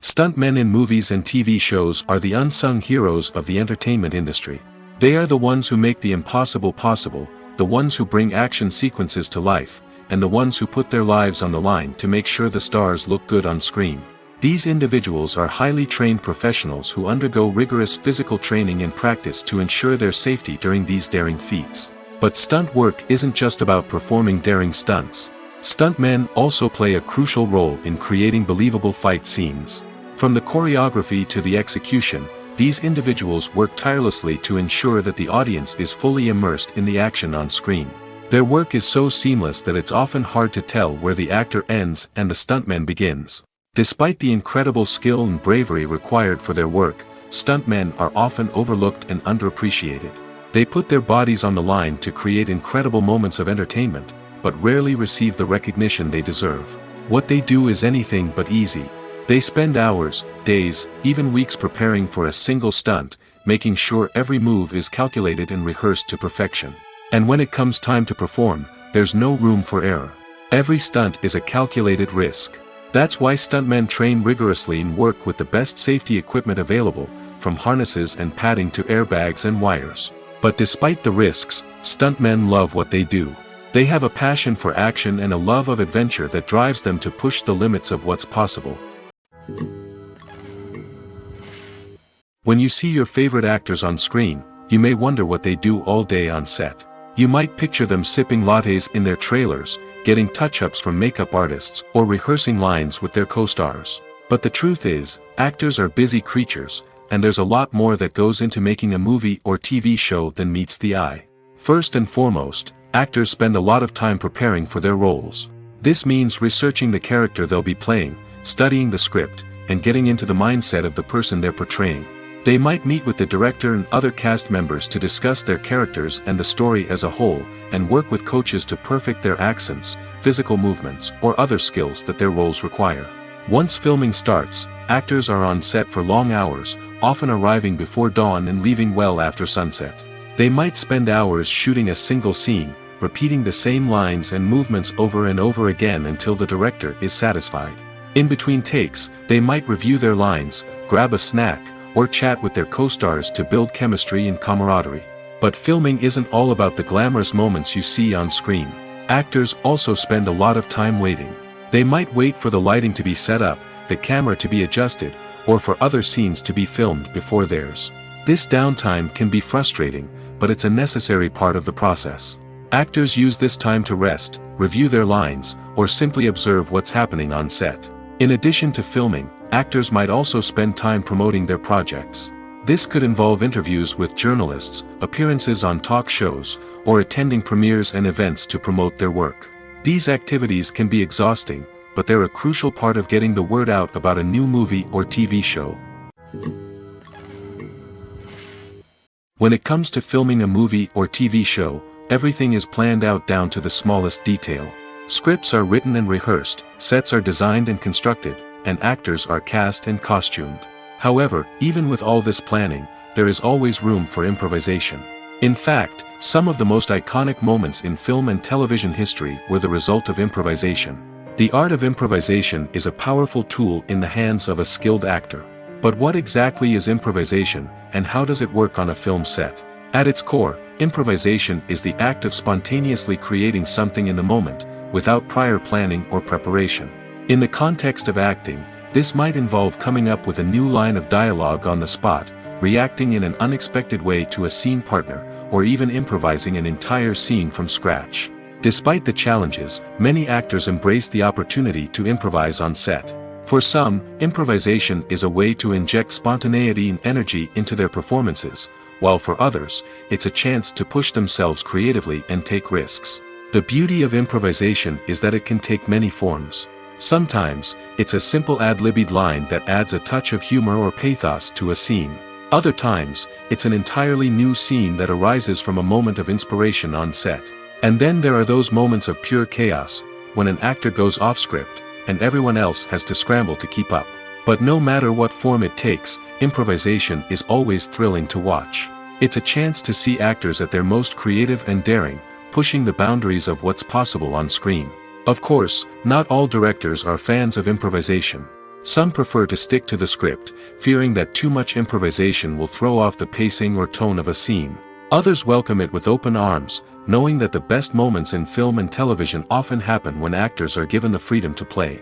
Stuntmen in movies and TV shows are the unsung heroes of the entertainment industry. They are the ones who make the impossible possible, the ones who bring action sequences to life, and the ones who put their lives on the line to make sure the stars look good on screen. These individuals are highly trained professionals who undergo rigorous physical training and practice to ensure their safety during these daring feats. But stunt work isn't just about performing daring stunts. Stuntmen also play a crucial role in creating believable fight scenes. From the choreography to the execution, these individuals work tirelessly to ensure that the audience is fully immersed in the action on screen. Their work is so seamless that it's often hard to tell where the actor ends and the stuntman begins. Despite the incredible skill and bravery required for their work, stuntmen are often overlooked and underappreciated. They put their bodies on the line to create incredible moments of entertainment, but rarely receive the recognition they deserve. What they do is anything but easy. They spend hours, days, even weeks preparing for a single stunt, making sure every move is calculated and rehearsed to perfection. And when it comes time to perform, there's no room for error. Every stunt is a calculated risk. That's why stuntmen train rigorously and work with the best safety equipment available, from harnesses and padding to airbags and wires. But despite the risks, stuntmen love what they do. They have a passion for action and a love of adventure that drives them to push the limits of what's possible. When you see your favorite actors on screen, you may wonder what they do all day on set. You might picture them sipping lattes in their trailers, getting touch-ups from makeup artists, or rehearsing lines with their co-stars. But the truth is, actors are busy creatures, and there's a lot more that goes into making a movie or TV show than meets the eye. First and foremost, actors spend a lot of time preparing for their roles. This means researching the character they'll be playing, studying the script, and getting into the mindset of the person they're portraying. They might meet with the director and other cast members to discuss their characters and the story as a whole, and work with coaches to perfect their accents, physical movements, or other skills that their roles require. Once filming starts, actors are on set for long hours, often arriving before dawn and leaving well after sunset. They might spend hours shooting a single scene, repeating the same lines and movements over and over again until the director is satisfied. In between takes, they might review their lines, grab a snack, or chat with their co-stars to build chemistry and camaraderie. But filming isn't all about the glamorous moments you see on screen. Actors also spend a lot of time waiting. They might wait for the lighting to be set up, the camera to be adjusted, or for other scenes to be filmed before theirs. This downtime can be frustrating, but it's a necessary part of the process. Actors use this time to rest, review their lines, or simply observe what's happening on set. In addition to filming, actors might also spend time promoting their projects. This could involve interviews with journalists, appearances on talk shows, or attending premieres and events to promote their work. These activities can be exhausting, but they're a crucial part of getting the word out about a new movie or TV show. When it comes to filming a movie or TV show, everything is planned out down to the smallest detail. Scripts are written and rehearsed, sets are designed and constructed, and actors are cast and costumed. However, even with all this planning, there is always room for improvisation. In fact, some of the most iconic moments in film and television history were the result of improvisation. The art of improvisation is a powerful tool in the hands of a skilled actor. But what exactly is improvisation, and how does it work on a film set? At its core, improvisation is the act of spontaneously creating something in the moment, without prior planning or preparation. In the context of acting, this might involve coming up with a new line of dialogue on the spot, reacting in an unexpected way to a scene partner, or even improvising an entire scene from scratch. Despite the challenges, many actors embrace the opportunity to improvise on set. For some, improvisation is a way to inject spontaneity and energy into their performances, while for others, it's a chance to push themselves creatively and take risks. The beauty of improvisation is that it can take many forms. Sometimes, it's a simple ad-libbed line that adds a touch of humor or pathos to a scene. Other times, it's an entirely new scene that arises from a moment of inspiration on set. And then there are those moments of pure chaos, when an actor goes off script, and everyone else has to scramble to keep up. But no matter what form it takes, improvisation is always thrilling to watch. It's a chance to see actors at their most creative and daring, pushing the boundaries of what's possible on screen. Of course, not all directors are fans of improvisation. Some prefer to stick to the script, fearing that too much improvisation will throw off the pacing or tone of a scene. Others welcome it with open arms, knowing that the best moments in film and television often happen when actors are given the freedom to play.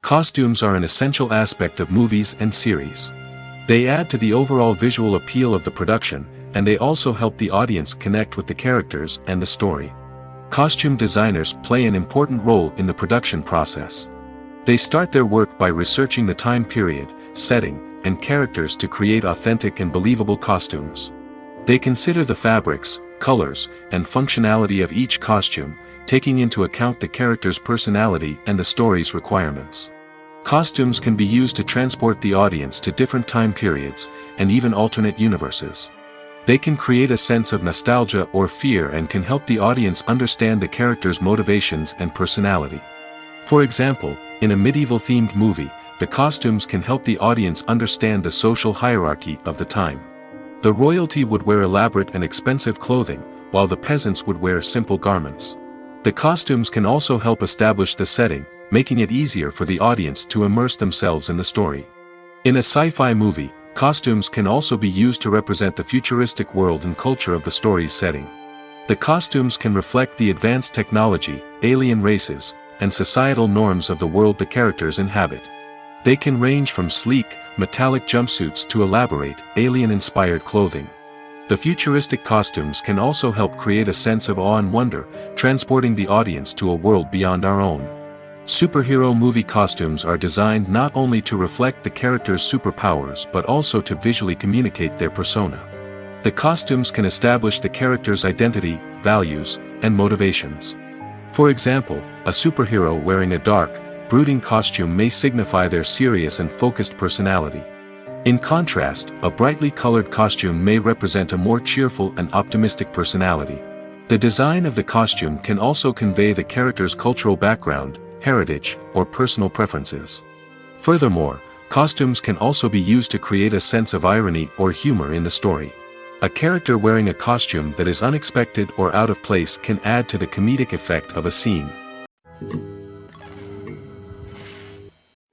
Costumes are an essential aspect of movies and series. They add to the overall visual appeal of the production, and they also help the audience connect with the characters and the story. Costume designers play an important role in the production process. They start their work by researching the time period, setting, and characters to create authentic and believable costumes. They consider the fabrics, colors, and functionality of each costume, taking into account the character's personality and the story's requirements. Costumes can be used to transport the audience to different time periods, and even alternate universes. They can create a sense of nostalgia or fear and can help the audience understand the character's motivations and personality. For example, in a medieval-themed movie, the costumes can help the audience understand the social hierarchy of the time. The royalty would wear elaborate and expensive clothing, while the peasants would wear simple garments. The costumes can also help establish the setting, making it easier for the audience to immerse themselves in the story. In a sci-fi movie, costumes can also be used to represent the futuristic world and culture of the story's setting. The costumes can reflect the advanced technology, alien races, and societal norms of the world the characters inhabit. They can range from sleek, metallic jumpsuits to elaborate, alien-inspired clothing. The futuristic costumes can also help create a sense of awe and wonder, transporting the audience to a world beyond our own. Superhero movie costumes are designed not only to reflect the character's superpowers but also to visually communicate their persona. The costumes can establish the character's identity, values, and motivations. For example, a superhero wearing a dark, brooding costume may signify their serious and focused personality. In contrast, a brightly colored costume may represent a more cheerful and optimistic personality. The design of the costume can also convey the character's cultural background, heritage, or personal preferences. Furthermore, costumes can also be used to create a sense of irony or humor in the story. A character wearing a costume that is unexpected or out of place can add to the comedic effect of a scene.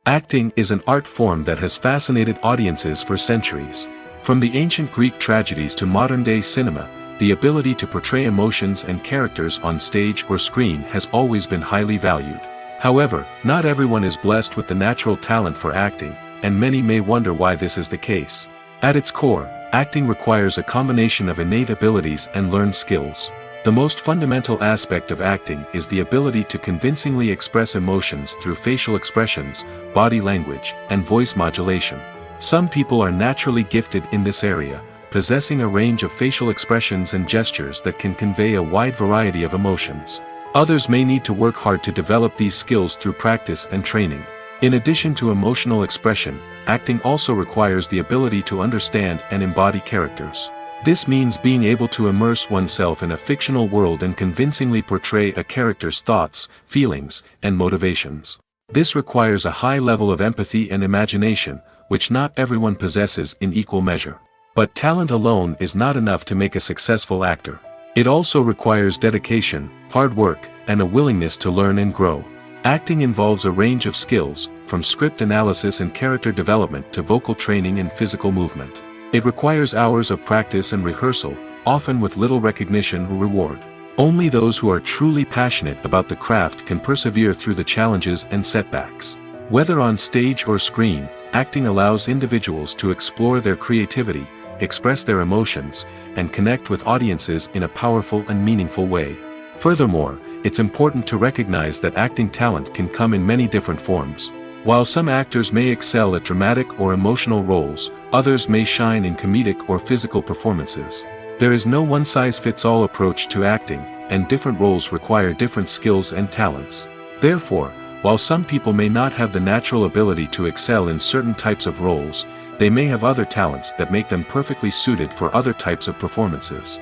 Acting is an art form that has fascinated audiences for centuries. From the ancient Greek tragedies to modern-day cinema, the ability to portray emotions and characters on stage or screen has always been highly valued. However, not everyone is blessed with the natural talent for acting, and many may wonder why this is the case. At its core, acting requires a combination of innate abilities and learned skills. The most fundamental aspect of acting is the ability to convincingly express emotions through facial expressions, body language, and voice modulation. Some people are naturally gifted in this area, possessing a range of facial expressions and gestures that can convey a wide variety of emotions. Others may need to work hard to develop these skills through practice and training. In addition to emotional expression, acting also requires the ability to understand and embody characters. This means being able to immerse oneself in a fictional world and convincingly portray a character's thoughts, feelings, and motivations. This requires a high level of empathy and imagination, which not everyone possesses in equal measure. But talent alone is not enough to make a successful actor. It also requires dedication, hard work, and a willingness to learn and grow. Acting involves a range of skills, from script analysis and character development to vocal training and physical movement. It requires hours of practice and rehearsal, often with little recognition or reward. Only those who are truly passionate about the craft can persevere through the challenges and setbacks. Whether on stage or screen, acting allows individuals to explore their creativity, express their emotions, and connect with audiences in a powerful and meaningful way. Furthermore, it's important to recognize that acting talent can come in many different forms. While some actors may excel at dramatic or emotional roles, others may shine in comedic or physical performances. There is no one-size-fits-all approach to acting, and different roles require different skills and talents. Therefore, while some people may not have the natural ability to excel in certain types of roles, they may have other talents that make them perfectly suited for other types of performances.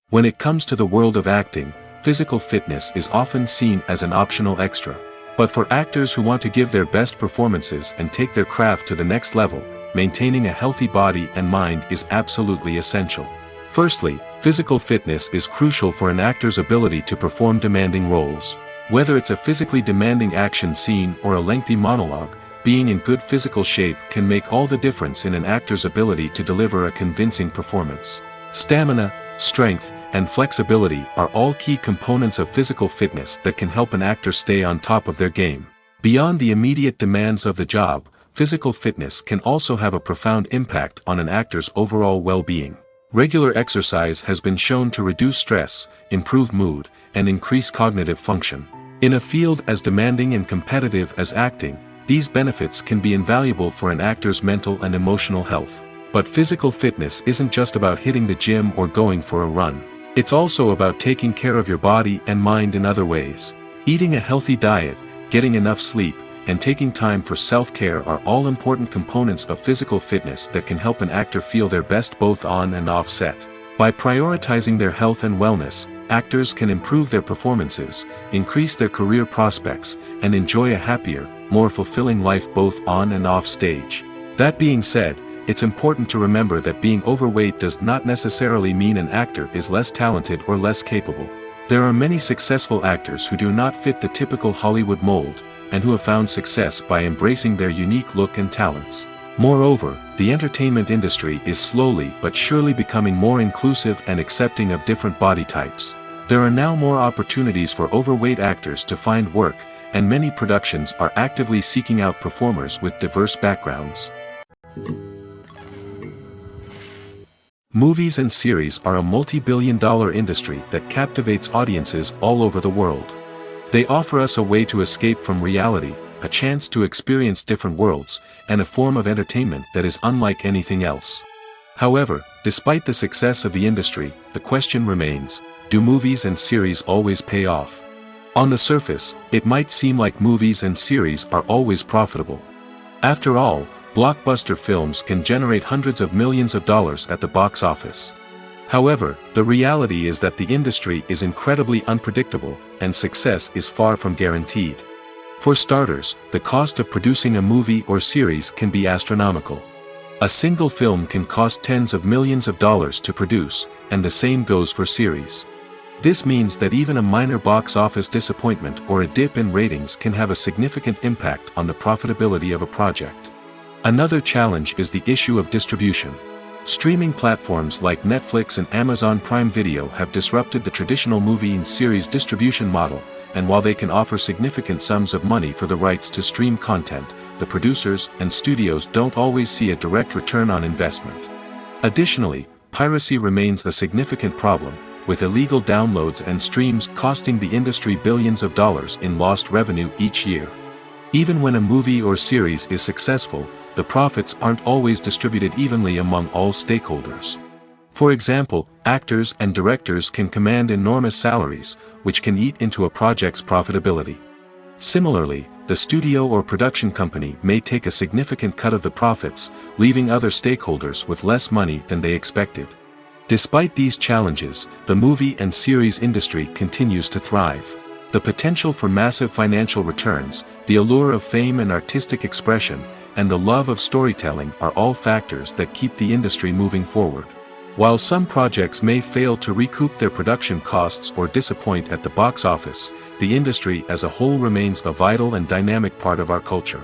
When it comes to the world of acting, physical fitness is often seen as an optional extra. But for actors who want to give their best performances and take their craft to the next level, maintaining a healthy body and mind is absolutely essential. Firstly, physical fitness is crucial for an actor's ability to perform demanding roles. Whether it's a physically demanding action scene or a lengthy monologue, being in good physical shape can make all the difference in an actor's ability to deliver a convincing performance. Stamina, strength, and flexibility are all key components of physical fitness that can help an actor stay on top of their game. Beyond the immediate demands of the job, physical fitness can also have a profound impact on an actor's overall well-being. Regular exercise has been shown to reduce stress, improve mood, and increase cognitive function. In a field as demanding and competitive as acting, these benefits can be invaluable for an actor's mental and emotional health. But physical fitness isn't just about hitting the gym or going for a run. It's also about taking care of your body and mind in other ways. Eating a healthy diet, getting enough sleep, and taking time for self-care are all important components of physical fitness that can help an actor feel their best both on and off set. By prioritizing their health and wellness, actors can improve their performances, increase their career prospects, and enjoy a happier, more fulfilling life both on and off stage. That being said, it's important to remember that being overweight does not necessarily mean an actor is less talented or less capable. There are many successful actors who do not fit the typical Hollywood mold, and who have found success by embracing their unique look and talents. Moreover, the entertainment industry is slowly but surely becoming more inclusive and accepting of different body types. There are now more opportunities for overweight actors to find work, and many productions are actively seeking out performers with diverse backgrounds. Movies and series are a multi-billion-dollar industry that captivates audiences all over the world. They offer us a way to escape from reality, a chance to experience different worlds, and a form of entertainment that is unlike anything else. However, despite the success of the industry, the question remains, do movies and series always pay off? On the surface, it might seem like movies and series are always profitable. After all, blockbuster films can generate hundreds of millions of dollars at the box office. However, the reality is that the industry is incredibly unpredictable, and success is far from guaranteed. For starters, the cost of producing a movie or series can be astronomical. A single film can cost tens of millions of dollars to produce, and the same goes for series. This means that even a minor box office disappointment or a dip in ratings can have a significant impact on the profitability of a project. Another challenge is the issue of distribution. Streaming platforms like Netflix and Amazon Prime Video have disrupted the traditional movie and series distribution model, and while they can offer significant sums of money for the rights to stream content, the producers and studios don't always see a direct return on investment. Additionally, piracy remains a significant problem, with illegal downloads and streams costing the industry billions of dollars in lost revenue each year. Even when a movie or series is successful, the profits aren't always distributed evenly among all stakeholders. For example, actors and directors can command enormous salaries, which can eat into a project's profitability. Similarly, the studio or production company may take a significant cut of the profits, leaving other stakeholders with less money than they expected. Despite these challenges, the movie and series industry continues to thrive. The potential for massive financial returns, the allure of fame and artistic expression, and the love of storytelling are all factors that keep the industry moving forward. While some projects may fail to recoup their production costs or disappoint at the box office, the industry as a whole remains a vital and dynamic part of our culture.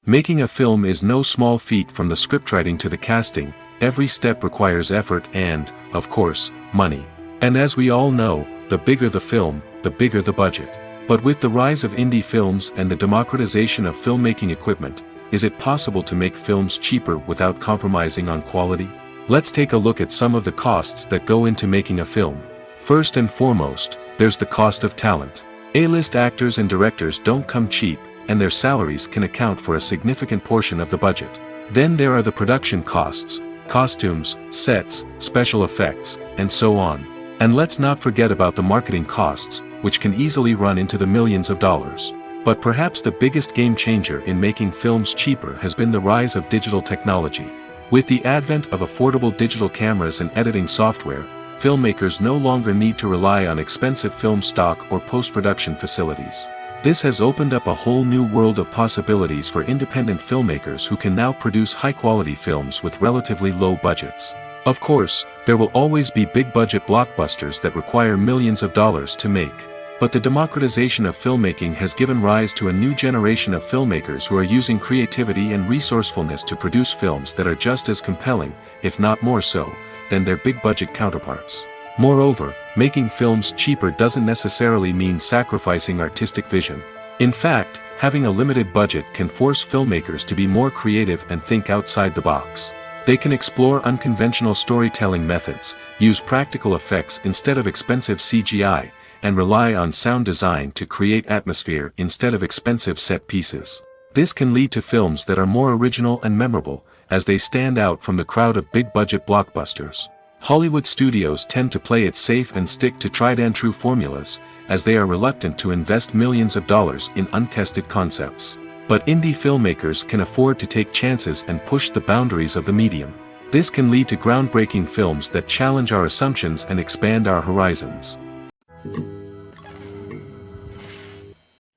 Making a film is no small feat. From the scriptwriting to the casting, every step requires effort and, of course, money. And as we all know, the bigger the film, the bigger the budget. But with the rise of indie films and the democratization of filmmaking equipment, is it possible to make films cheaper without compromising on quality? Let's take a look at some of the costs that go into making a film. First and foremost, there's the cost of talent. A-list actors and directors don't come cheap, and their salaries can account for a significant portion of the budget. Then there are the production costs, costumes, sets, special effects, and so on. And let's not forget about the marketing costs, which can easily run into the millions of dollars. But perhaps the biggest game changer in making films cheaper has been the rise of digital technology. With the advent of affordable digital cameras and editing software, filmmakers no longer need to rely on expensive film stock or post-production facilities. This has opened up a whole new world of possibilities for independent filmmakers who can now produce high-quality films with relatively low budgets. Of course, there will always be big-budget blockbusters that require millions of dollars to make. But the democratization of filmmaking has given rise to a new generation of filmmakers who are using creativity and resourcefulness to produce films that are just as compelling, if not more so, than their big-budget counterparts. Moreover, making films cheaper doesn't necessarily mean sacrificing artistic vision. In fact, having a limited budget can force filmmakers to be more creative and think outside the box. They can explore unconventional storytelling methods, use practical effects instead of expensive CGI, and rely on sound design to create atmosphere instead of expensive set pieces. This can lead to films that are more original and memorable, as they stand out from the crowd of big-budget blockbusters. Hollywood studios tend to play it safe and stick to tried-and-true formulas, as they are reluctant to invest millions of dollars in untested concepts. But indie filmmakers can afford to take chances and push the boundaries of the medium. This can lead to groundbreaking films that challenge our assumptions and expand our horizons.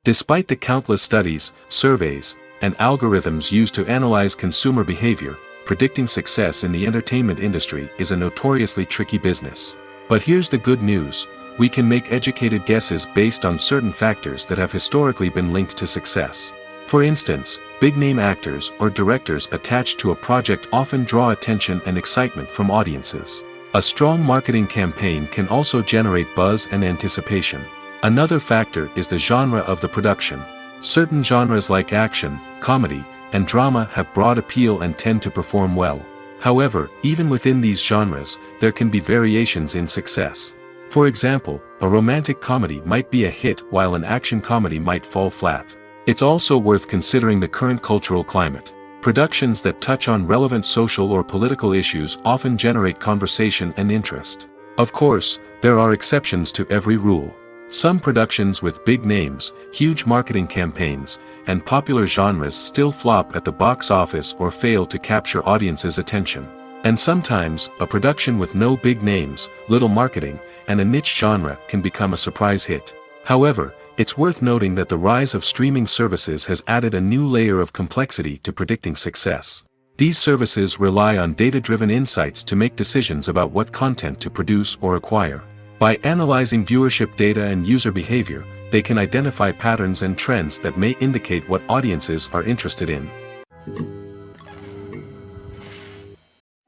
Despite the countless studies, surveys, and algorithms used to analyze consumer behavior, predicting success in the entertainment industry is a notoriously tricky business. But here's the good news: we can make educated guesses based on certain factors that have historically been linked to success. For instance, big-name actors or directors attached to a project often draw attention and excitement from audiences. A strong marketing campaign can also generate buzz and anticipation. Another factor is the genre of the production. Certain genres like action, comedy, and drama have broad appeal and tend to perform well. However, even within these genres, there can be variations in success. For example, a romantic comedy might be a hit while an action comedy might fall flat. It's also worth considering the current cultural climate. Productions that touch on relevant social or political issues often generate conversation and interest. Of course, there are exceptions to every rule. Some productions with big names, huge marketing campaigns, and popular genres still flop at the box office or fail to capture audiences' attention. And sometimes, a production with no big names, little marketing, and a niche genre can become a surprise hit. However, it's worth noting that the rise of streaming services has added a new layer of complexity to predicting success. These services rely on data-driven insights to make decisions about what content to produce or acquire. By analyzing viewership data and user behavior, they can identify patterns and trends that may indicate what audiences are interested in.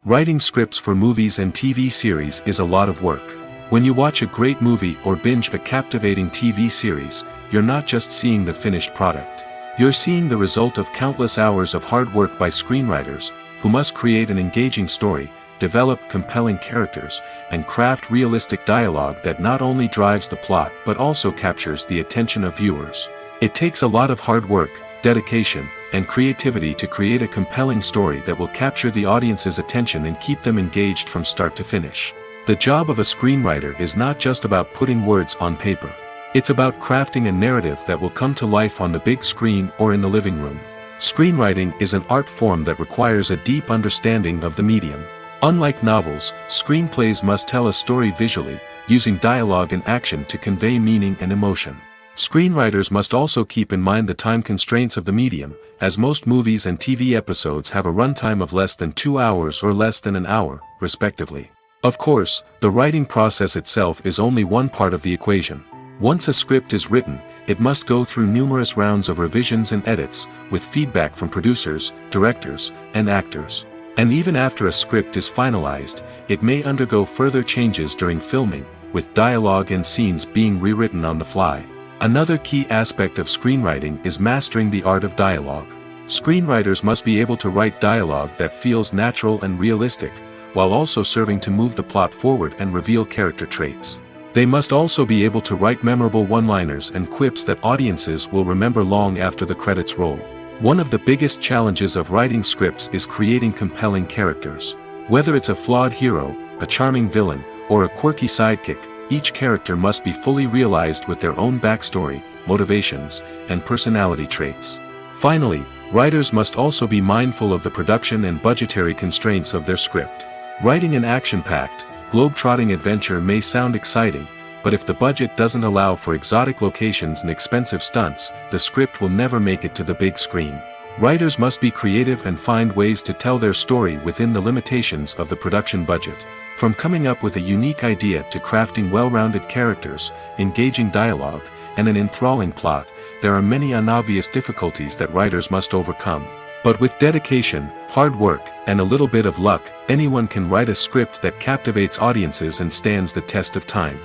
Writing scripts for movies and TV series is a lot of work. When you watch a great movie or binge a captivating TV series, you're not just seeing the finished product. You're seeing the result of countless hours of hard work by screenwriters, who must create an engaging story, develop compelling characters, and craft realistic dialogue that not only drives the plot but also captures the attention of viewers. It takes a lot of hard work, dedication, and creativity to create a compelling story that will capture the audience's attention and keep them engaged from start to finish. The job of a screenwriter is not just about putting words on paper. It's about crafting a narrative that will come to life on the big screen or in the living room. Screenwriting is an art form that requires a deep understanding of the medium. Unlike novels, screenplays must tell a story visually, using dialogue and action to convey meaning and emotion. Screenwriters must also keep in mind the time constraints of the medium, as most movies and TV episodes have a runtime of less than 2 hours or less than an hour, respectively. Of course, the writing process itself is only one part of the equation. Once a script is written, it must go through numerous rounds of revisions and edits, with feedback from producers, directors, and actors. And even after a script is finalized, it may undergo further changes during filming, with dialogue and scenes being rewritten on the fly. Another key aspect of screenwriting is mastering the art of dialogue. Screenwriters must be able to write dialogue that feels natural and realistic, while also serving to move the plot forward and reveal character traits. They must also be able to write memorable one-liners and quips that audiences will remember long after the credits roll. One of the biggest challenges of writing scripts is creating compelling characters. Whether it's a flawed hero, a charming villain, or a quirky sidekick, each character must be fully realized with their own backstory, motivations, and personality traits. Finally, writers must also be mindful of the production and budgetary constraints of their script. Writing an action-packed, globe-trotting adventure may sound exciting, but if the budget doesn't allow for exotic locations and expensive stunts, the script will never make it to the big screen. Writers must be creative and find ways to tell their story within the limitations of the production budget. From coming up with a unique idea to crafting well-rounded characters, engaging dialogue, and an enthralling plot, there are many unobvious difficulties that writers must overcome. But with dedication, hard work, and a little bit of luck, anyone can write a script that captivates audiences and stands the test of time.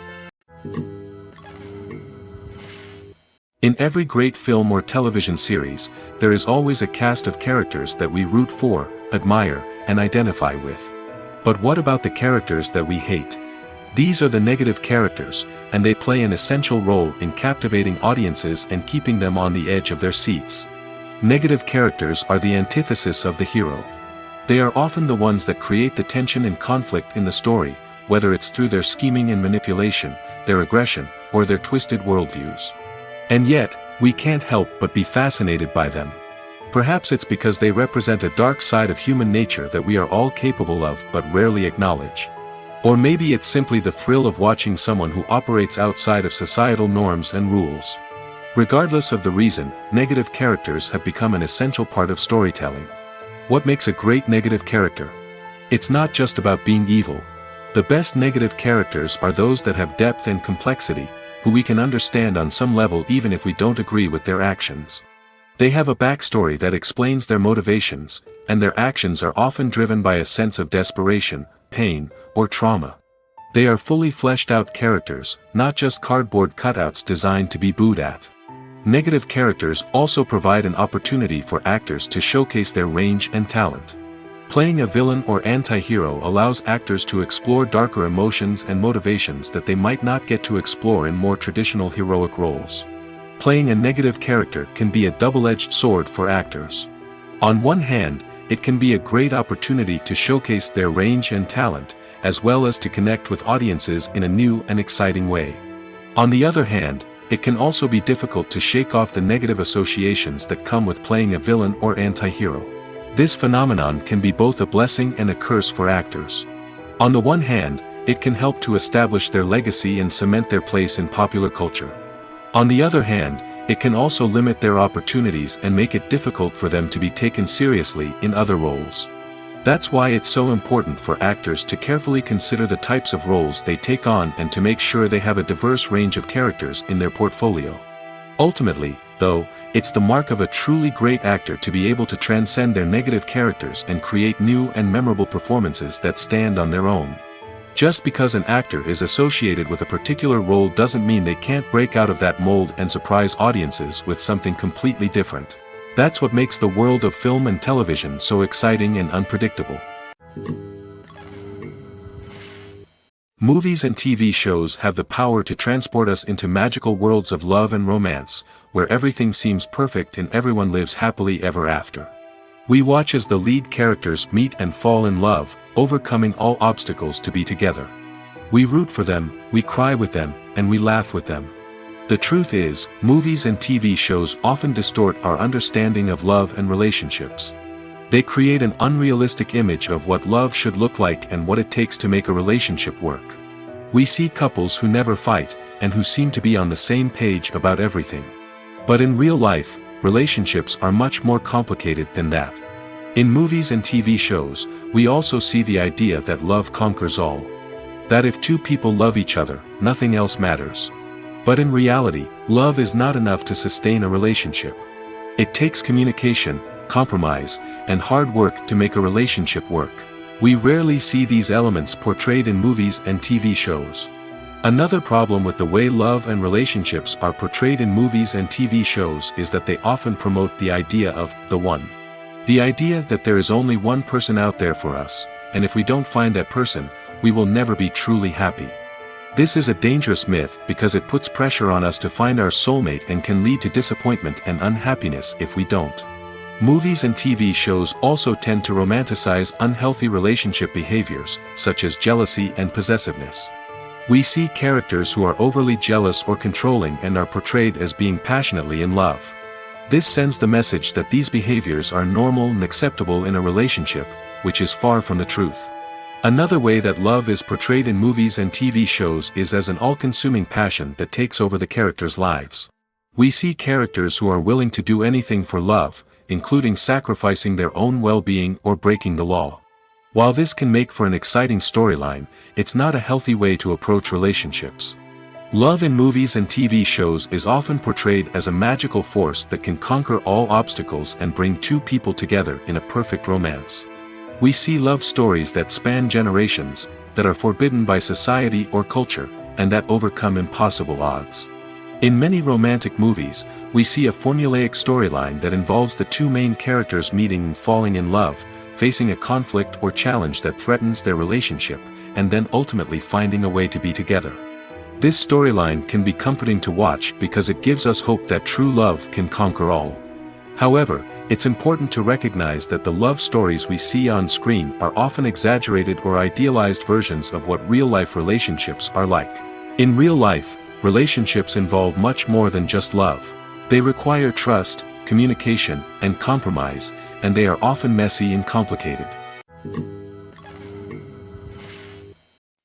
In every great film or television series, there is always a cast of characters that we root for, admire, and identify with. But what about the characters that we hate? These are the negative characters, and they play an essential role in captivating audiences and keeping them on the edge of their seats. Negative characters are the antithesis of the hero. They are often the ones that create the tension and conflict in the story, whether it's through their scheming and manipulation, their aggression, or their twisted worldviews. And yet, we can't help but be fascinated by them. Perhaps it's because they represent a dark side of human nature that we are all capable of but rarely acknowledge. Or maybe it's simply the thrill of watching someone who operates outside of societal norms and rules. Regardless of the reason, negative characters have become an essential part of storytelling. What makes a great negative character? It's not just about being evil. The best negative characters are those that have depth and complexity, who we can understand on some level even if we don't agree with their actions. They have a backstory that explains their motivations, and their actions are often driven by a sense of desperation, pain, or trauma. They are fully fleshed out characters, not just cardboard cutouts designed to be booed at. Negative characters also provide an opportunity for actors to showcase their range and talent. Playing a villain or anti-hero allows actors to explore darker emotions and motivations that they might not get to explore in more traditional heroic roles. Playing a negative character can be a double-edged sword for actors. On one hand, it can be a great opportunity to showcase their range and talent, as well as to connect with audiences in a new and exciting way. On the other hand, it can also be difficult to shake off the negative associations that come with playing a villain or anti-hero. This phenomenon can be both a blessing and a curse for actors. On the one hand, it can help to establish their legacy and cement their place in popular culture. On the other hand, it can also limit their opportunities and make it difficult for them to be taken seriously in other roles. That's why it's so important for actors to carefully consider the types of roles they take on and to make sure they have a diverse range of characters in their portfolio. Ultimately, though, it's the mark of a truly great actor to be able to transcend their negative characters and create new and memorable performances that stand on their own. Just because an actor is associated with a particular role doesn't mean they can't break out of that mold and surprise audiences with something completely different. That's what makes the world of film and television so exciting and unpredictable. Movies and TV shows have the power to transport us into magical worlds of love and romance, where everything seems perfect and everyone lives happily ever after. We watch as the lead characters meet and fall in love, overcoming all obstacles to be together. We root for them, we cry with them, and we laugh with them. The truth is, movies and TV shows often distort our understanding of love and relationships. They create an unrealistic image of what love should look like and what it takes to make a relationship work. We see couples who never fight, and who seem to be on the same page about everything. But in real life, relationships are much more complicated than that. In movies and TV shows, we also see the idea that love conquers all. That if two people love each other, nothing else matters. But in reality, love is not enough to sustain a relationship. It takes communication, compromise, and hard work to make a relationship work. We rarely see these elements portrayed in movies and TV shows. Another problem with the way love and relationships are portrayed in movies and TV shows is that they often promote the idea of the one. The idea that there is only one person out there for us, and if we don't find that person, we will never be truly happy. This is a dangerous myth because it puts pressure on us to find our soulmate and can lead to disappointment and unhappiness if we don't. Movies and TV shows also tend to romanticize unhealthy relationship behaviors, such as jealousy and possessiveness. We see characters who are overly jealous or controlling and are portrayed as being passionately in love. This sends the message that these behaviors are normal and acceptable in a relationship, which is far from the truth. Another way that love is portrayed in movies and TV shows is as an all-consuming passion that takes over the characters' lives. We see characters who are willing to do anything for love, including sacrificing their own well-being or breaking the law. While this can make for an exciting storyline, it's not a healthy way to approach relationships. Love in movies and TV shows is often portrayed as a magical force that can conquer all obstacles and bring two people together in a perfect romance. We see love stories that span generations, that are forbidden by society or culture, and that overcome impossible odds. In many romantic movies, we see a formulaic storyline that involves the two main characters meeting and falling in love, facing a conflict or challenge that threatens their relationship, and then ultimately finding a way to be together. This storyline can be comforting to watch because it gives us hope that true love can conquer all. However, it's important to recognize that the love stories we see on screen are often exaggerated or idealized versions of what real-life relationships are like. In real life, relationships involve much more than just love. They require trust, communication, and compromise, and they are often messy and complicated.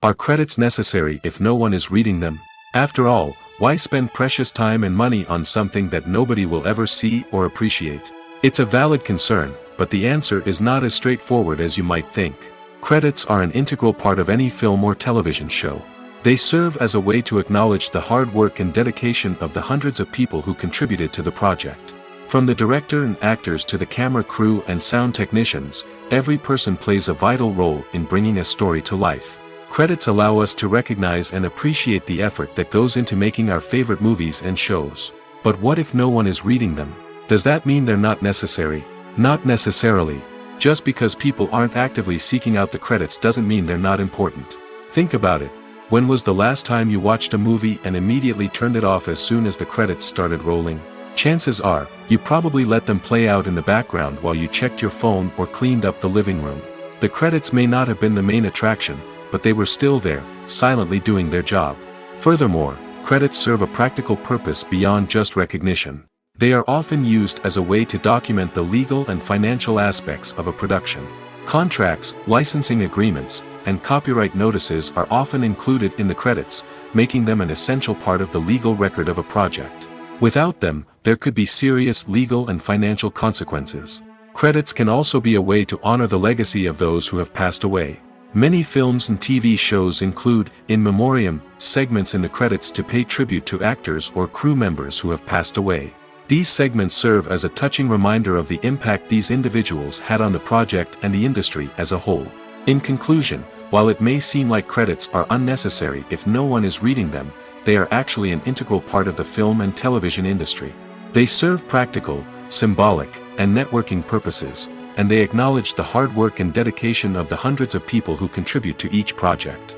Are credits necessary if no one is reading them? After all, why spend precious time and money on something that nobody will ever see or appreciate? It's a valid concern, but the answer is not as straightforward as you might think. Credits are an integral part of any film or television show. They serve as a way to acknowledge the hard work and dedication of the hundreds of people who contributed to the project. From the director and actors to the camera crew and sound technicians, every person plays a vital role in bringing a story to life. Credits allow us to recognize and appreciate the effort that goes into making our favorite movies and shows. But what if no one is reading them? Does that mean they're not necessary? Not necessarily. Just because people aren't actively seeking out the credits doesn't mean they're not important. Think about it. When was the last time you watched a movie and immediately turned it off as soon as the credits started rolling? Chances are, you probably let them play out in the background while you checked your phone or cleaned up the living room. The credits may not have been the main attraction, but they were still there, silently doing their job. Furthermore, credits serve a practical purpose beyond just recognition. They are often used as a way to document the legal and financial aspects of a production. Contracts, licensing agreements, and copyright notices are often included in the credits, making them an essential part of the legal record of a project. Without them, there could be serious legal and financial consequences. Credits can also be a way to honor the legacy of those who have passed away. Many films and TV shows include, in memoriam, segments in the credits to pay tribute to actors or crew members who have passed away. These segments serve as a touching reminder of the impact these individuals had on the project and the industry as a whole. In conclusion, while it may seem like credits are unnecessary if no one is reading them, they are actually an integral part of the film and television industry. They serve practical, symbolic, and networking purposes, and they acknowledge the hard work and dedication of the hundreds of people who contribute to each project.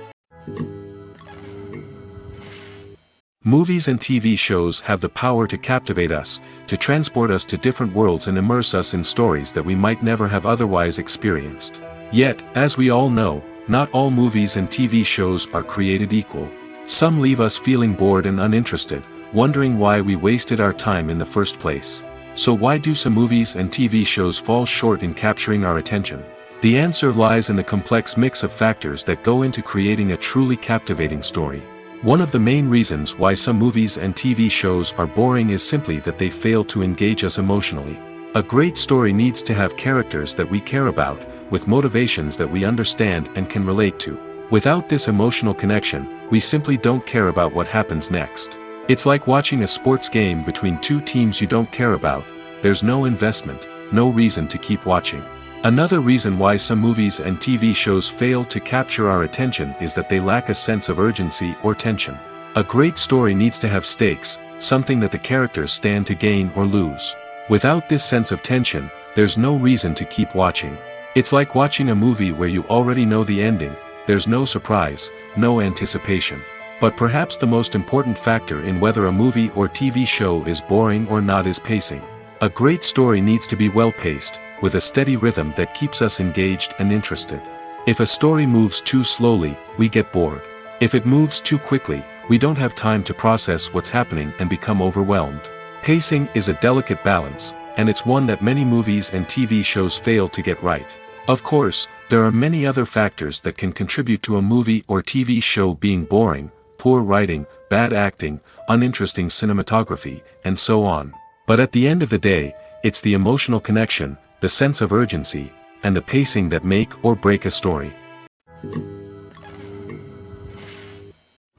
Movies and TV shows have the power to captivate us, to transport us to different worlds and immerse us in stories that we might never have otherwise experienced. Yet, as we all know, not all movies and TV shows are created equal. Some leave us feeling bored and uninterested, wondering why we wasted our time in the first place. So why do some movies and TV shows fall short in capturing our attention? The answer lies in the complex mix of factors that go into creating a truly captivating story. One of the main reasons why some movies and TV shows are boring is simply that they fail to engage us emotionally. A great story needs to have characters that we care about, with motivations that we understand and can relate to. Without this emotional connection, we simply don't care about what happens next. It's like watching a sports game between two teams you don't care about. There's no investment, no reason to keep watching. Another reason why some movies and TV shows fail to capture our attention is that they lack a sense of urgency or tension. A great story needs to have stakes, something that the characters stand to gain or lose. Without this sense of tension, there's no reason to keep watching. It's like watching a movie where you already know the ending. There's no surprise, no anticipation. But perhaps the most important factor in whether a movie or TV show is boring or not is pacing. A great story needs to be well-paced, with a steady rhythm that keeps us engaged and interested. If a story moves too slowly, we get bored. If it moves too quickly, we don't have time to process what's happening and become overwhelmed. Pacing is a delicate balance, and it's one that many movies and TV shows fail to get right. Of course, there are many other factors that can contribute to a movie or TV show being boring: poor writing, bad acting, uninteresting cinematography, and so on. But at the end of the day, it's the emotional connection, the sense of urgency, and the pacing that make or break a story.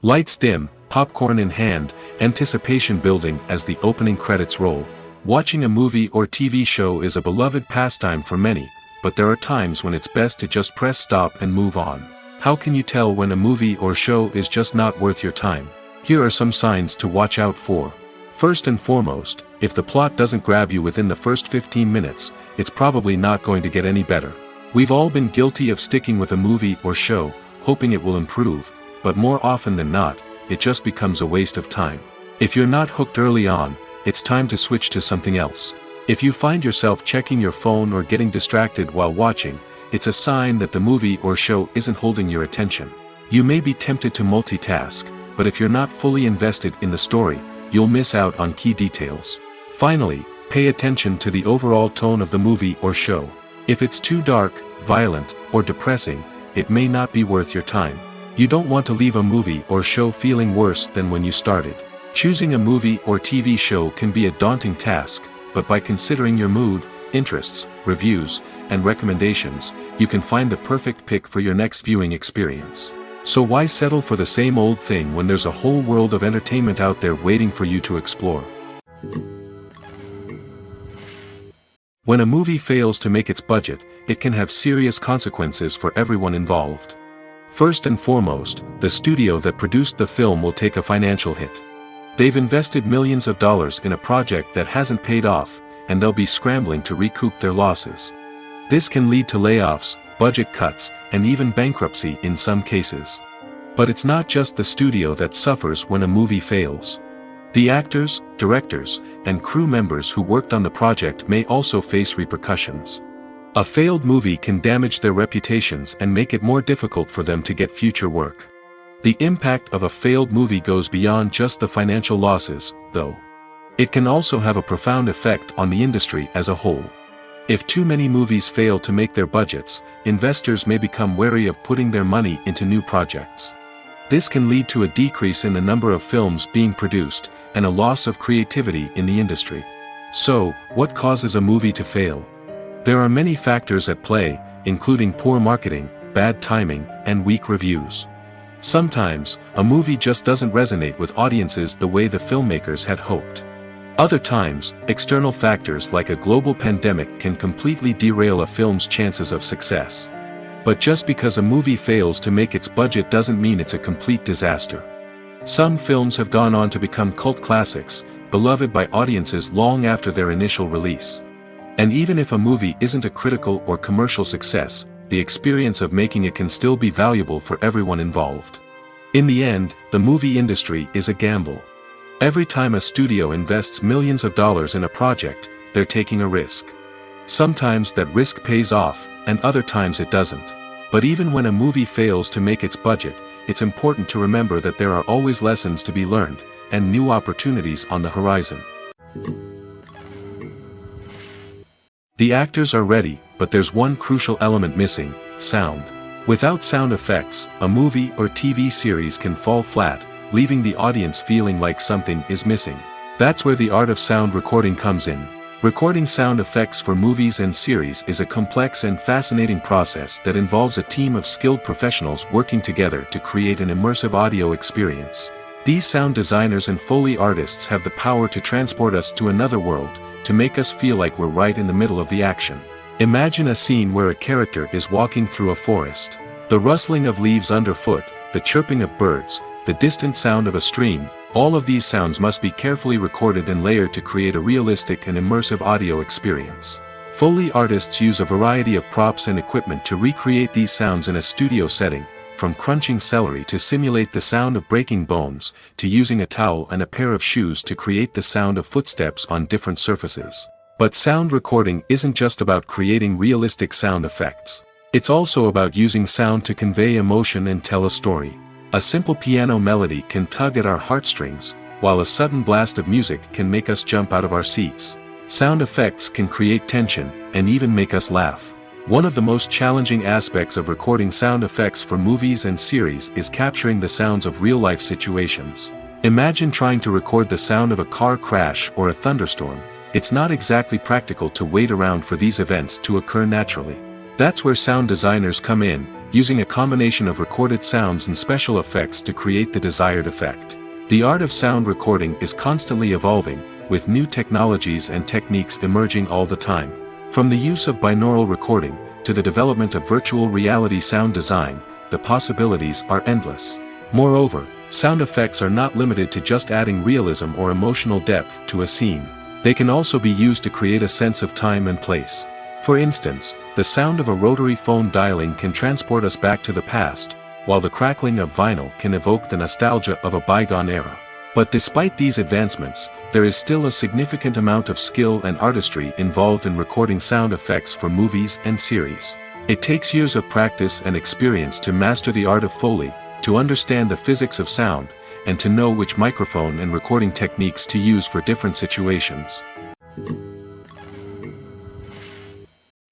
Lights dim, popcorn in hand, anticipation building as the opening credits roll. Watching a movie or TV show is a beloved pastime for many, but there are times when it's best to just press stop and move on. How can you tell when a movie or show is just not worth your time? Here are some signs to watch out for. First and foremost, if the plot doesn't grab you within the first 15 minutes, it's probably not going to get any better. We've all been guilty of sticking with a movie or show, hoping it will improve, but more often than not, it just becomes a waste of time. If you're not hooked early on, it's time to switch to something else. If you find yourself checking your phone or getting distracted while watching, it's a sign that the movie or show isn't holding your attention. You may be tempted to multitask, but if you're not fully invested in the story, you'll miss out on key details. Finally, pay attention to the overall tone of the movie or show. If it's too dark, violent, or depressing, it may not be worth your time. You don't want to leave a movie or show feeling worse than when you started. Choosing a movie or TV show can be a daunting task, but by considering your mood, interests, reviews, and recommendations, you can find the perfect pick for your next viewing experience. So why settle for the same old thing when there's a whole world of entertainment out there waiting for you to explore? When a movie fails to make its budget, it can have serious consequences for everyone involved. First and foremost, the studio that produced the film will take a financial hit. They've invested millions of dollars in a project that hasn't paid off, and they'll be scrambling to recoup their losses. This can lead to layoffs, budget cuts, and even bankruptcy in some cases. But it's not just the studio that suffers when a movie fails. The actors, directors, and crew members who worked on the project may also face repercussions. A failed movie can damage their reputations and make it more difficult for them to get future work. The impact of a failed movie goes beyond just the financial losses, though. It can also have a profound effect on the industry as a whole. If too many movies fail to make their budgets, investors may become wary of putting their money into new projects. This can lead to a decrease in the number of films being produced, and a loss of creativity in the industry. So, what causes a movie to fail? There are many factors at play, including poor marketing, bad timing, and weak reviews. Sometimes, a movie just doesn't resonate with audiences the way the filmmakers had hoped. Other times, external factors like a global pandemic can completely derail a film's chances of success. But just because a movie fails to make its budget doesn't mean it's a complete disaster. Some films have gone on to become cult classics, beloved by audiences long after their initial release. And even if a movie isn't a critical or commercial success, the experience of making it can still be valuable for everyone involved. In the end, the movie industry is a gamble. Every time a studio invests millions of dollars in a project, they're taking a risk. Sometimes that risk pays off, and other times it doesn't. But even when a movie fails to make its budget, it's important to remember that there are always lessons to be learned, and new opportunities on the horizon. The actors are ready, but there's one crucial element missing: sound. Without sound effects, a movie or TV series can fall flat, leaving the audience feeling like something is missing. That's where the art of sound recording comes in. Recording sound effects for movies and series is a complex and fascinating process that involves a team of skilled professionals working together to create an immersive audio experience. These sound designers and Foley artists have the power to transport us to another world, to make us feel like we're right in the middle of the action. Imagine a scene where a character is walking through a forest. The rustling of leaves underfoot, the chirping of birds, the distant sound of a stream, all of these sounds must be carefully recorded and layered to create a realistic and immersive audio experience. Foley artists use a variety of props and equipment to recreate these sounds in a studio setting, from crunching celery to simulate the sound of breaking bones, to using a towel and a pair of shoes to create the sound of footsteps on different surfaces. But sound recording isn't just about creating realistic sound effects. It's also about using sound to convey emotion and tell a story. A simple piano melody can tug at our heartstrings, while a sudden blast of music can make us jump out of our seats. Sound effects can create tension, and even make us laugh. One of the most challenging aspects of recording sound effects for movies and series is capturing the sounds of real-life situations. Imagine trying to record the sound of a car crash or a thunderstorm. It's not exactly practical to wait around for these events to occur naturally. That's where sound designers come in, using a combination of recorded sounds and special effects to create the desired effect. The art of sound recording is constantly evolving, with new technologies and techniques emerging all the time. From the use of binaural recording, to the development of virtual reality sound design, the possibilities are endless. Moreover, sound effects are not limited to just adding realism or emotional depth to a scene. They can also be used to create a sense of time and place. For instance, the sound of a rotary phone dialing can transport us back to the past, while the crackling of vinyl can evoke the nostalgia of a bygone era. But despite these advancements, there is still a significant amount of skill and artistry involved in recording sound effects for movies and series. It takes years of practice and experience to master the art of Foley, to understand the physics of sound, and to know which microphone and recording techniques to use for different situations.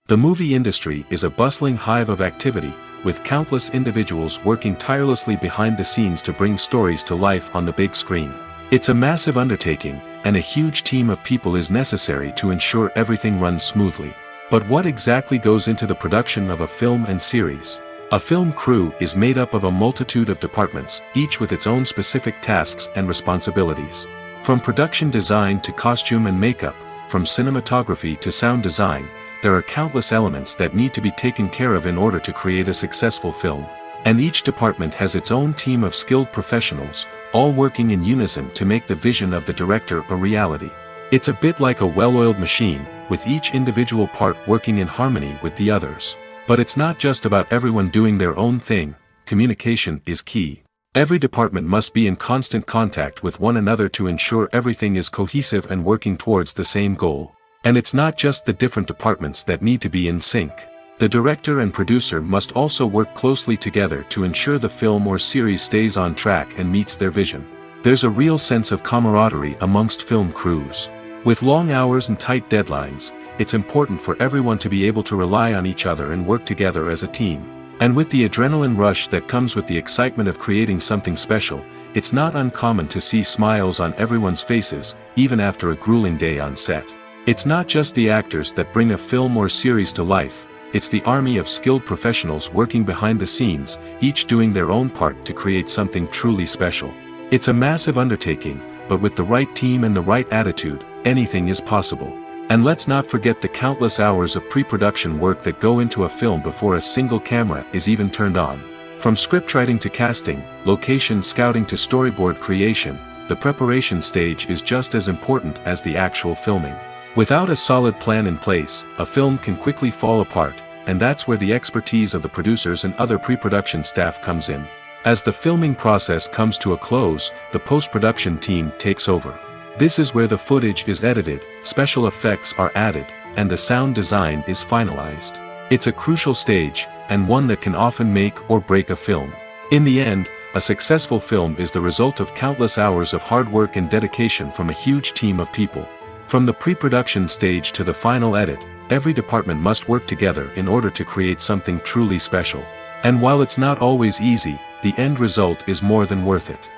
The movie industry is a bustling hive of activity, with countless individuals working tirelessly behind the scenes to bring stories to life on the big screen. It's a massive undertaking, and a huge team of people is necessary to ensure everything runs smoothly. But what exactly goes into the production of a film and series? A film crew is made up of a multitude of departments, each with its own specific tasks and responsibilities. From production design to costume and makeup, from cinematography to sound design, there are countless elements that need to be taken care of in order to create a successful film. And each department has its own team of skilled professionals, all working in unison to make the vision of the director a reality. It's a bit like a well-oiled machine, with each individual part working in harmony with the others. But it's not just about everyone doing their own thing. Communication is key. Every department must be in constant contact with one another to ensure everything is cohesive and working towards the same goal. And it's not just the different departments that need to be in sync. The director and producer must also work closely together to ensure the film or series stays on track and meets their vision. There's a real sense of camaraderie amongst film crews. With long hours and tight deadlines, it's important for everyone to be able to rely on each other and work together as a team. And with the adrenaline rush that comes with the excitement of creating something special, it's not uncommon to see smiles on everyone's faces, even after a grueling day on set. It's not just the actors that bring a film or series to life. it's the army of skilled professionals working behind the scenes, each doing their own part to create something truly special. It's a massive undertaking, but with the right team and the right attitude, anything is possible. And let's not forget the countless hours of pre-production work that go into a film before a single camera is even turned on. From scriptwriting to casting, location scouting to storyboard creation, the preparation stage is just as important as the actual filming. Without a solid plan in place, a film can quickly fall apart, and that's where the expertise of the producers and other pre-production staff comes in. As the filming process comes to a close, the post-production team takes over. This is where the footage is edited, special effects are added, and the sound design is finalized. It's a crucial stage, and one that can often make or break a film. In the end, a successful film is the result of countless hours of hard work and dedication from a huge team of people. From the pre-production stage to the final edit, every department must work together in order to create something truly special. And while it's not always easy, the end result is more than worth it.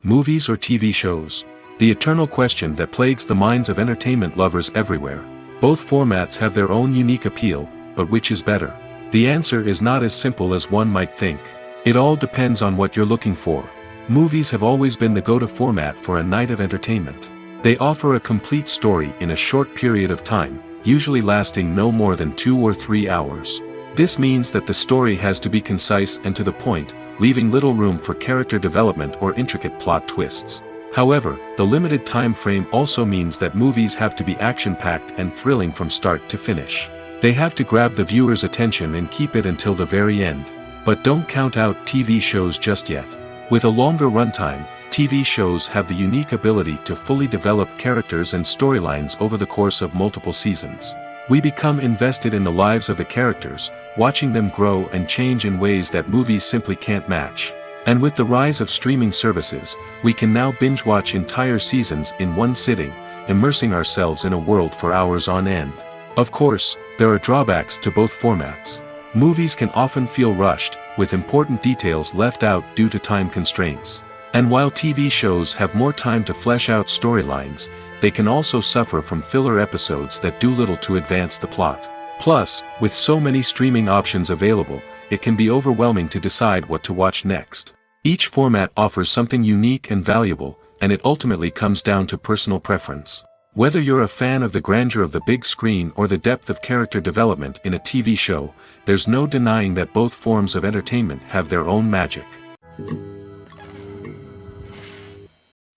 Movies or TV shows? The eternal question that plagues the minds of entertainment lovers everywhere. Both formats have their own unique appeal, but which is better? The answer is not as simple as one might think. It all depends on what you're looking for. Movies have always been the go-to format for a night of entertainment. They offer a complete story in a short period of time, usually lasting no more than 2 or 3 hours. This means that the story has to be concise and to the point, leaving little room for character development or intricate plot twists. However, the limited time frame also means that movies have to be action-packed and thrilling from start to finish. They have to grab the viewer's attention and keep it until the very end. But don't count out TV shows just yet. With a longer runtime, TV shows have the unique ability to fully develop characters and storylines over the course of multiple seasons. We become invested in the lives of the characters, watching them grow and change in ways that movies simply can't match. And with the rise of streaming services, we can now binge-watch entire seasons in one sitting, immersing ourselves in a world for hours on end. Of course, there are drawbacks to both formats. Movies can often feel rushed, with important details left out due to time constraints. And while TV shows have more time to flesh out storylines, they can also suffer from filler episodes that do little to advance the plot. Plus, with so many streaming options available, it can be overwhelming to decide what to watch next. Each format offers something unique and valuable, and it ultimately comes down to personal preference. Whether you're a fan of the grandeur of the big screen or the depth of character development in a TV show, there's no denying that both forms of entertainment have their own magic.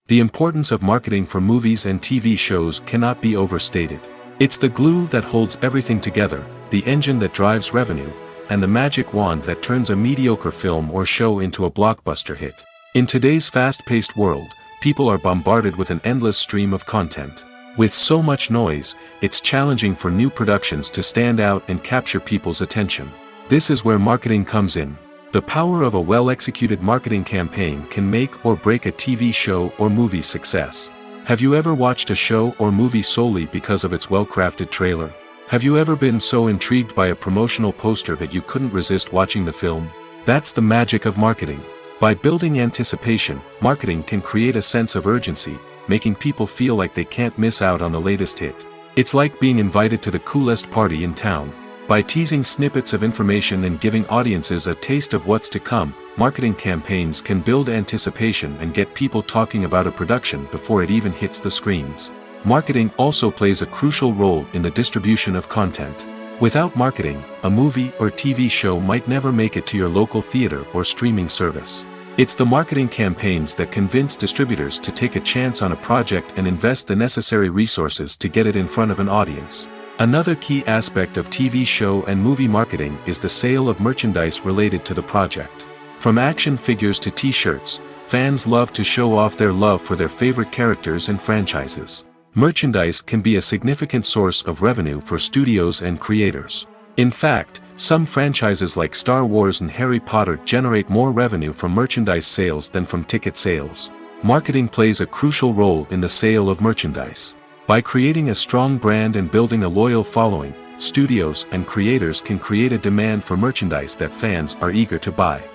The importance of marketing for movies and TV shows cannot be overstated. It's the glue that holds everything together, the engine that drives revenue, and the magic wand that turns a mediocre film or show into a blockbuster hit. In today's fast-paced world, people are bombarded with an endless stream of content. With so much noise, it's challenging for new productions to stand out and capture people's attention. This is where marketing comes in. The power of a well-executed marketing campaign can make or break a TV show or movie's success. Have you ever watched a show or movie solely because of its well-crafted trailer? Have you ever been so intrigued by a promotional poster that you couldn't resist watching the film? That's the magic of marketing. By building anticipation, marketing can create a sense of urgency, making people feel like they can't miss out on the latest hit. It's like being invited to the coolest party in town. By teasing snippets of information and giving audiences a taste of what's to come, marketing campaigns can build anticipation and get people talking about a production before it even hits the screens. Marketing also plays a crucial role in the distribution of content. Without marketing, a movie or TV show might never make it to your local theater or streaming service. It's the marketing campaigns that convince distributors to take a chance on a project and invest the necessary resources to get it in front of an audience. Another key aspect of TV show and movie marketing is the sale of merchandise related to the project. From action figures to t-shirts, fans love to show off their love for their favorite characters and franchises. Merchandise can be a significant source of revenue for studios and creators. In fact, some franchises like Star Wars and Harry Potter generate more revenue from merchandise sales than from ticket sales. Marketing plays a crucial role in the sale of merchandise. By creating a strong brand and building a loyal following, studios and creators can create a demand for merchandise that fans are eager to buy.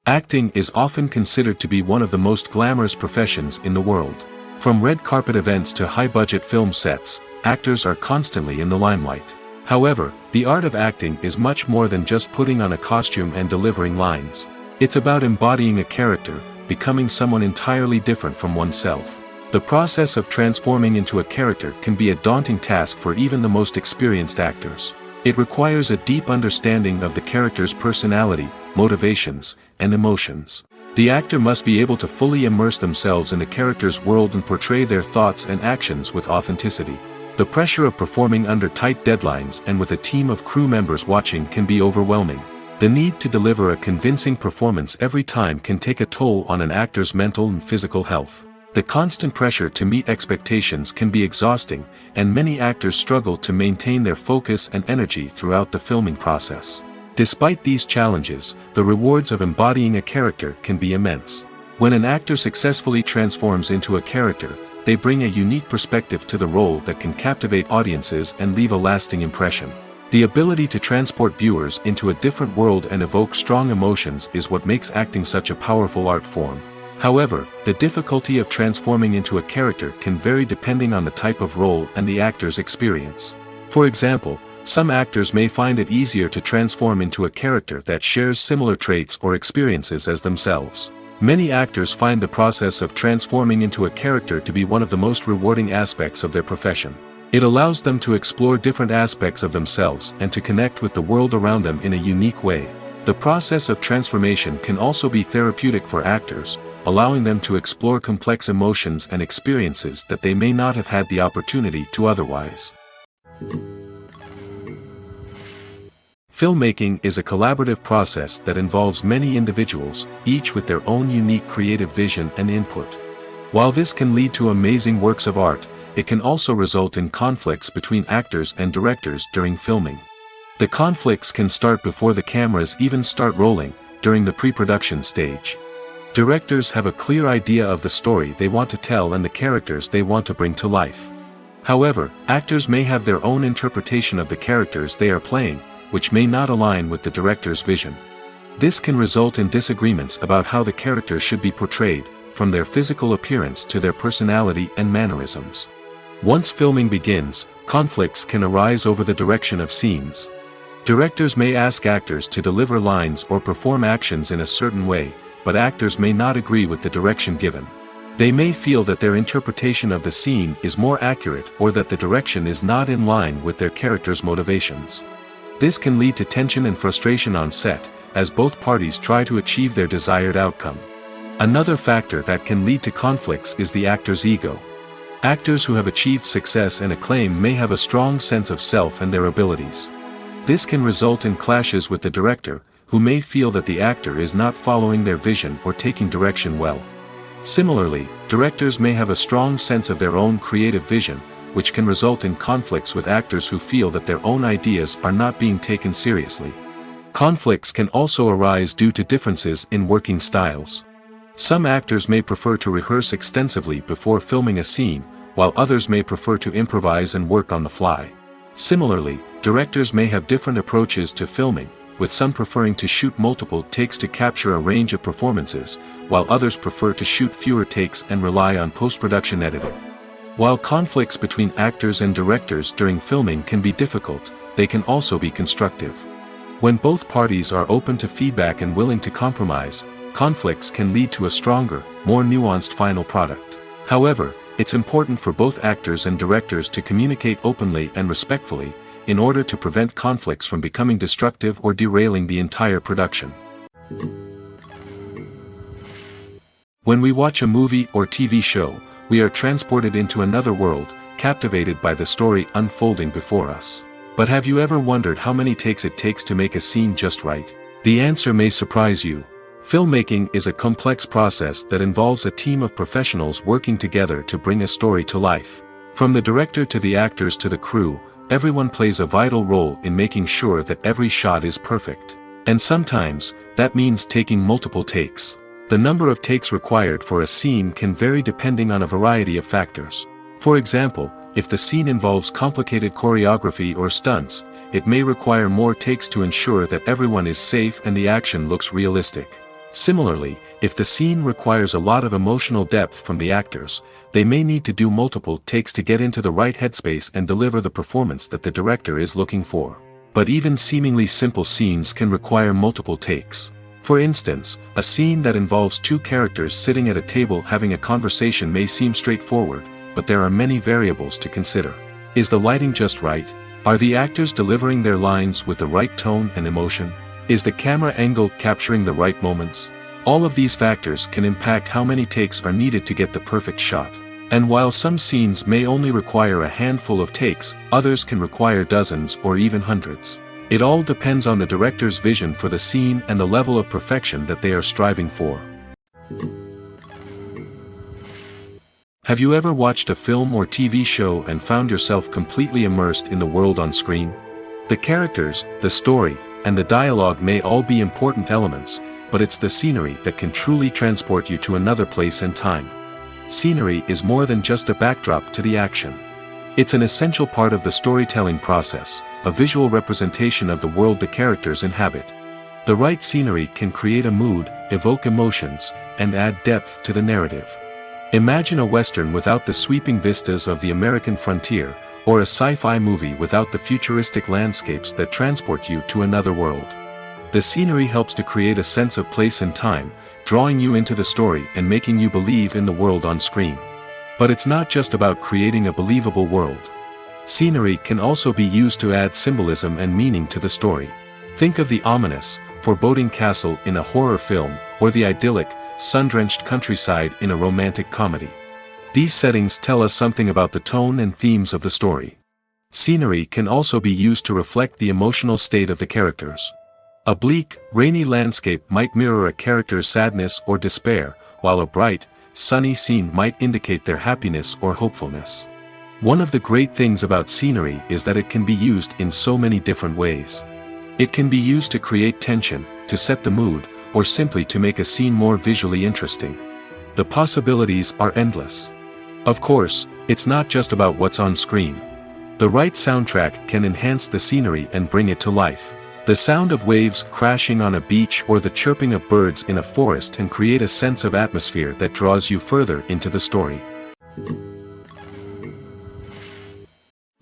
Acting is often considered to be one of the most glamorous professions in the world. From red carpet events to high-budget film sets, actors are constantly in the limelight. However, the art of acting is much more than just putting on a costume and delivering lines. It's about embodying a character, becoming someone entirely different from oneself. The process of transforming into a character can be a daunting task for even the most experienced actors. It requires a deep understanding of the character's personality, motivations, and emotions. The actor must be able to fully immerse themselves in the character's world and portray their thoughts and actions with authenticity. The pressure of performing under tight deadlines and with a team of crew members watching can be overwhelming. The need to deliver a convincing performance every time can take a toll on an actor's mental and physical health. The constant pressure to meet expectations can be exhausting, and many actors struggle to maintain their focus and energy throughout the filming process. Despite these challenges, the rewards of embodying a character can be immense. When an actor successfully transforms into a character, they bring a unique perspective to the role that can captivate audiences and leave a lasting impression. The ability to transport viewers into a different world and evoke strong emotions is what makes acting such a powerful art form. However, the difficulty of transforming into a character can vary depending on the type of role and the actor's experience. For example, some actors may find it easier to transform into a character that shares similar traits or experiences as themselves. Many actors find the process of transforming into a character to be one of the most rewarding aspects of their profession. It allows them to explore different aspects of themselves and to connect with the world around them in a unique way. The process of transformation can also be therapeutic for actors, allowing them to explore complex emotions and experiences that they may not have had the opportunity to otherwise. Filmmaking is a collaborative process that involves many individuals, each with their own unique creative vision and input. While this can lead to amazing works of art, it can also result in conflicts between actors and directors during filming. The conflicts can start before the cameras even start rolling, during the pre-production stage. Directors have a clear idea of the story they want to tell and the characters they want to bring to life. However, actors may have their own interpretation of the characters they are playing, which may not align with the director's vision. This can result in disagreements about how the character should be portrayed, from their physical appearance to their personality and mannerisms. Once filming begins, conflicts can arise over the direction of scenes. Directors may ask actors to deliver lines or perform actions in a certain way, but actors may not agree with the direction given. They may feel that their interpretation of the scene is more accurate or that the direction is not in line with their character's motivations. This can lead to tension and frustration on set, as both parties try to achieve their desired outcome. Another factor that can lead to conflicts is the actor's ego. Actors who have achieved success and acclaim may have a strong sense of self and their abilities. This can result in clashes with the director, who may feel that the actor is not following their vision or taking direction well. Similarly, directors may have a strong sense of their own creative vision, which can result in conflicts with actors who feel that their own ideas are not being taken seriously. Conflicts can also arise due to differences in working styles. Some actors may prefer to rehearse extensively before filming a scene, while others may prefer to improvise and work on the fly. Similarly, directors may have different approaches to filming, with some preferring to shoot multiple takes to capture a range of performances, while others prefer to shoot fewer takes and rely on post-production editing. While conflicts between actors and directors during filming can be difficult, they can also be constructive. When both parties are open to feedback and willing to compromise, conflicts can lead to a stronger, more nuanced final product. However, it's important for both actors and directors to communicate openly and respectfully, in order to prevent conflicts from becoming destructive or derailing the entire production. When we watch a movie or TV show, we are transported into another world, captivated by the story unfolding before us. But have you ever wondered how many takes it takes to make a scene just right? The answer may surprise you. Filmmaking is a complex process that involves a team of professionals working together to bring a story to life. From the director to the actors to the crew, everyone plays a vital role in making sure that every shot is perfect. And sometimes, that means taking multiple takes. The number of takes required for a scene can vary depending on a variety of factors. For example, if the scene involves complicated choreography or stunts, it may require more takes to ensure that everyone is safe and the action looks realistic. Similarly, If the scene requires a lot of emotional depth from the actors, they may need to do multiple takes to get into the right headspace and deliver the performance that the director is looking for. But even seemingly simple scenes can require multiple takes. For instance, a scene that involves two characters sitting at a table having a conversation may seem straightforward, but there are many variables to consider. Is the lighting just right? Are the actors delivering their lines with the right tone and emotion? Is the camera angle capturing the right moments? All of these factors can impact how many takes are needed to get the perfect shot. And while some scenes may only require a handful of takes, others can require dozens or even hundreds. It all depends on the director's vision for the scene and the level of perfection that they are striving for. Have you ever watched a film or TV show and found yourself completely immersed in the world on screen? The characters, the story, and the dialogue may all be important elements, but it's the scenery that can truly transport you to another place and time. Scenery is more than just a backdrop to the action. It's an essential part of the storytelling process, a visual representation of the world the characters inhabit. The right scenery can create a mood, evoke emotions, and add depth to the narrative. Imagine a Western without the sweeping vistas of the American frontier, or a sci-fi movie without the futuristic landscapes that transport you to another world. The scenery helps to create a sense of place and time, drawing you into the story and making you believe in the world on screen. But it's not just about creating a believable world. Scenery can also be used to add symbolism and meaning to the story. Think of the ominous, foreboding castle in a horror film, or the idyllic, sun-drenched countryside in a romantic comedy. These settings tell us something about the tone and themes of the story. Scenery can also be used to reflect the emotional state of the characters. A bleak, rainy landscape might mirror a character's sadness or despair, while a bright, sunny scene might indicate their happiness or hopefulness. One of the great things about scenery is that it can be used in so many different ways. It can be used to create tension, to set the mood, or simply to make a scene more visually interesting. The possibilities are endless. Of course, it's not just about what's on screen. The right soundtrack can enhance the scenery and bring it to life. The sound of waves crashing on a beach or the chirping of birds in a forest can create a sense of atmosphere that draws you further into the story.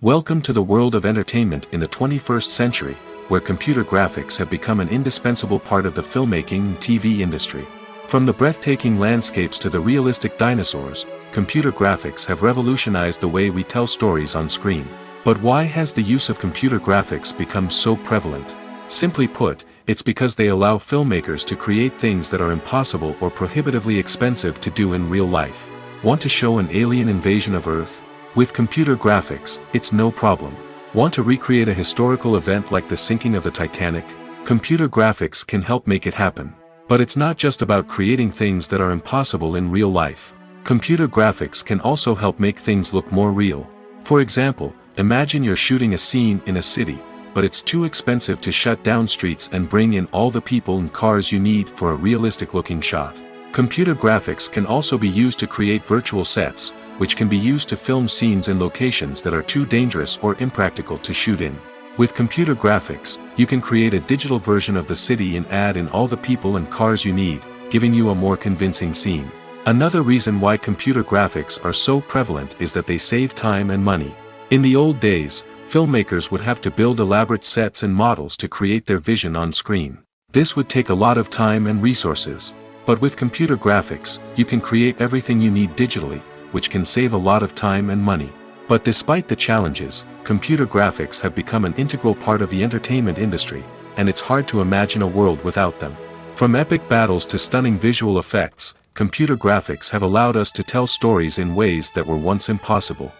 Welcome to the world of entertainment in the 21st century, where computer graphics have become an indispensable part of the filmmaking and TV industry. From the breathtaking landscapes to the realistic dinosaurs, computer graphics have revolutionized the way we tell stories on screen. But why has the use of computer graphics become so prevalent? Simply put, it's because they allow filmmakers to create things that are impossible or prohibitively expensive to do in real life. Want to show an alien invasion of Earth? With computer graphics, it's no problem. Want to recreate a historical event like the sinking of the Titanic? Computer graphics can help make it happen. But it's not just about creating things that are impossible in real life. Computer graphics can also help make things look more real. For example, imagine you're shooting a scene in a city, but it's too expensive to shut down streets and bring in all the people and cars you need for a realistic-looking shot. Computer graphics can also be used to create virtual sets, which can be used to film scenes in locations that are too dangerous or impractical to shoot in. With computer graphics, you can create a digital version of the city and add in all the people and cars you need, giving you a more convincing scene. Another reason why computer graphics are so prevalent is that they save time and money. In the old days, filmmakers would have to build elaborate sets and models to create their vision on screen. This would take a lot of time and resources. But with computer graphics, you can create everything you need digitally, which can save a lot of time and money. But despite the challenges, computer graphics have become an integral part of the entertainment industry, and it's hard to imagine a world without them. From epic battles to stunning visual effects, computer graphics have allowed us to tell stories in ways that were once impossible.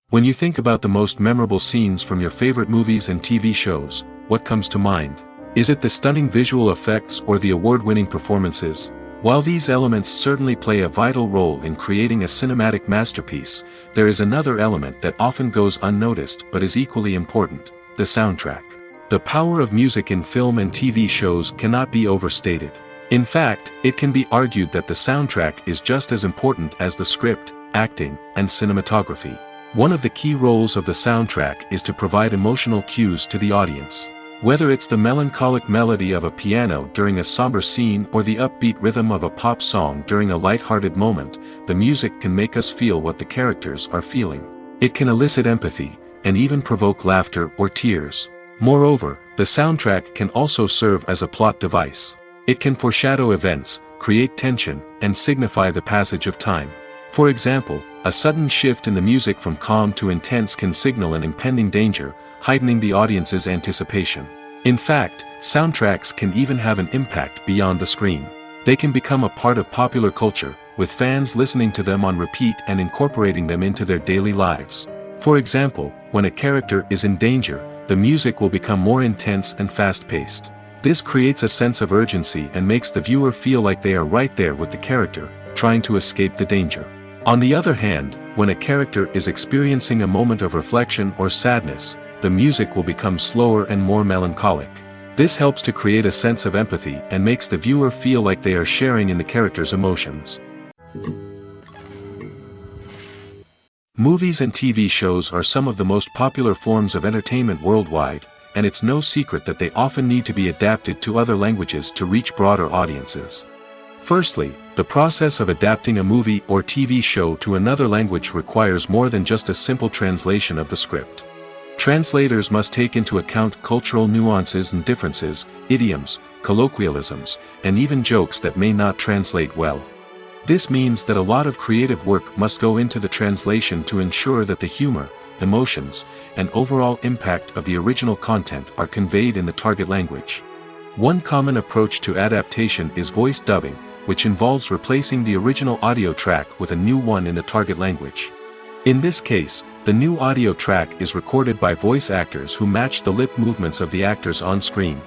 When you think about the most memorable scenes from your favorite movies and TV shows, what comes to mind? Is it the stunning visual effects or the award-winning performances? While these elements certainly play a vital role in creating a cinematic masterpiece, there is another element that often goes unnoticed but is equally important: the soundtrack. The power of music in film and TV shows cannot be overstated. In fact, it can be argued that the soundtrack is just as important as the script, acting, and cinematography. One of the key roles of the soundtrack is to provide emotional cues to the audience. Whether it's the melancholic melody of a piano during a somber scene or the upbeat rhythm of a pop song during a light-hearted moment, the music can make us feel what the characters are feeling. It can elicit empathy, and even provoke laughter or tears. Moreover, the soundtrack can also serve as a plot device. It can foreshadow events, create tension, and signify the passage of time. For example, a sudden shift in the music from calm to intense can signal an impending danger, heightening the audience's anticipation. In fact, soundtracks can even have an impact beyond the screen. They can become a part of popular culture, with fans listening to them on repeat and incorporating them into their daily lives. For example, when a character is in danger, the music will become more intense and fast-paced. This creates a sense of urgency and makes the viewer feel like they are right there with the character, trying to escape the danger. On the other hand, when a character is experiencing a moment of reflection or sadness, the music will become slower and more melancholic. This helps to create a sense of empathy and makes the viewer feel like they are sharing in the character's emotions. Movies and TV shows are some of the most popular forms of entertainment worldwide, and it's no secret that they often need to be adapted to other languages to reach broader audiences. Firstly, the process of adapting a movie or TV show to another language requires more than just a simple translation of the script. Translators must take into account cultural nuances and differences, idioms, colloquialisms, and even jokes that may not translate well. This means that a lot of creative work must go into the translation to ensure that the humor, emotions, and overall impact of the original content are conveyed in the target language. One common approach to adaptation is voice dubbing, which involves replacing the original audio track with a new one in the target language. In this case, the new audio track is recorded by voice actors who match the lip movements of the actors on screen.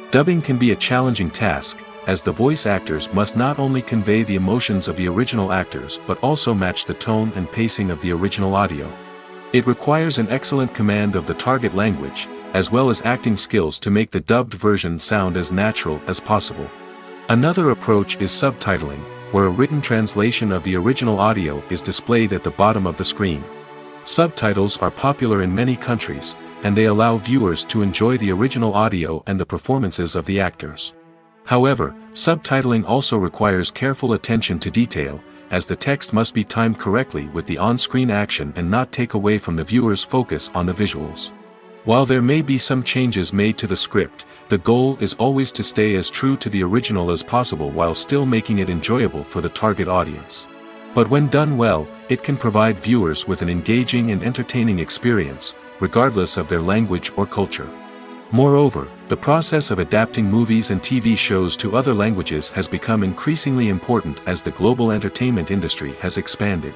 Dubbing can be a challenging task, as the voice actors must not only convey the emotions of the original actors but also match the tone and pacing of the original audio. It requires an excellent command of the target language, as well as acting skills to make the dubbed version sound as natural as possible. Another approach is subtitling, where a written translation of the original audio is displayed at the bottom of the screen. Subtitles are popular in many countries, and they allow viewers to enjoy the original audio and the performances of the actors. However, subtitling also requires careful attention to detail, as the text must be timed correctly with the on-screen action and not take away from the viewer's focus on the visuals. While there may be some changes made to the script, the goal is always to stay as true to the original as possible while still making it enjoyable for the target audience. But when done well, it can provide viewers with an engaging and entertaining experience, regardless of their language or culture. Moreover, the process of adapting movies and TV shows to other languages has become increasingly important as the global entertainment industry has expanded.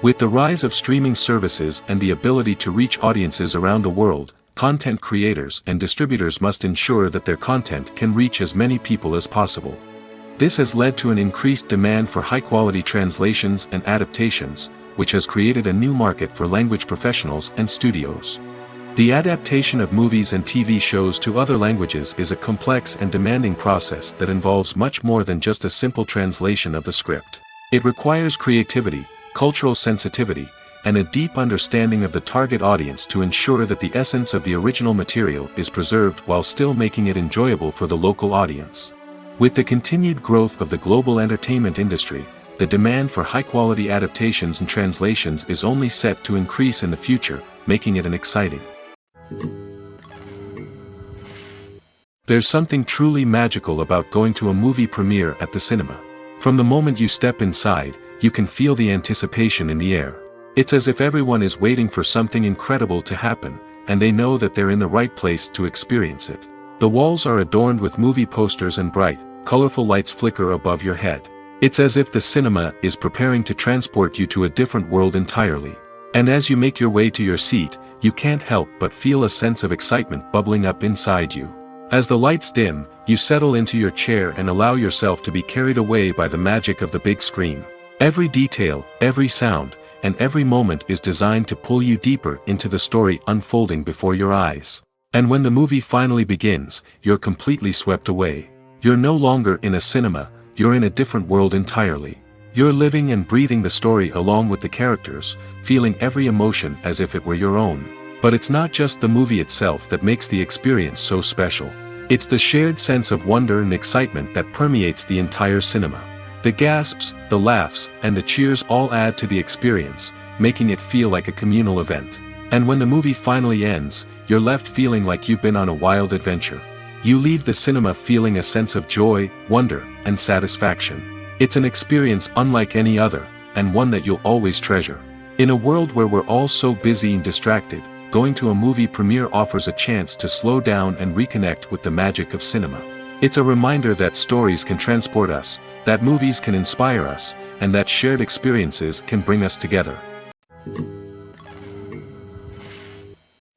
With the rise of streaming services and the ability to reach audiences around the world, content creators and distributors must ensure that their content can reach as many people as possible. This has led to an increased demand for high-quality translations and adaptations, which has created a new market for language professionals and studios. The adaptation of movies and TV shows to other languages is a complex and demanding process that involves much more than just a simple translation of the script. It requires creativity, cultural sensitivity, and a deep understanding of the target audience to ensure that the essence of the original material is preserved while still making it enjoyable for the local audience. With the continued growth of the global entertainment industry, the demand for high-quality adaptations and translations is only set to increase in the future, making it an exciting. There's something truly magical about going to a movie premiere at the cinema. From the moment you step inside, you can feel the anticipation in the air. It's as if everyone is waiting for something incredible to happen, and they know that they're in the right place to experience it. The walls are adorned with movie posters and bright, colorful lights flicker above your head. It's as if the cinema is preparing to transport you to a different world entirely. And as you make your way to your seat, you can't help but feel a sense of excitement bubbling up inside you. As the lights dim, you settle into your chair and allow yourself to be carried away by the magic of the big screen. Every detail, every sound, and every moment is designed to pull you deeper into the story unfolding before your eyes. And when the movie finally begins, you're completely swept away. You're no longer in a cinema, you're in a different world entirely. You're living and breathing the story along with the characters, feeling every emotion as if it were your own. But it's not just the movie itself that makes the experience so special. It's the shared sense of wonder and excitement that permeates the entire cinema. The gasps, the laughs, and the cheers all add to the experience, making it feel like a communal event. And when the movie finally ends, you're left feeling like you've been on a wild adventure. You leave the cinema feeling a sense of joy, wonder, and satisfaction. It's an experience unlike any other, and one that you'll always treasure. In a world where we're all so busy and distracted, going to a movie premiere offers a chance to slow down and reconnect with the magic of cinema. It's a reminder that stories can transport us, that movies can inspire us, and that shared experiences can bring us together.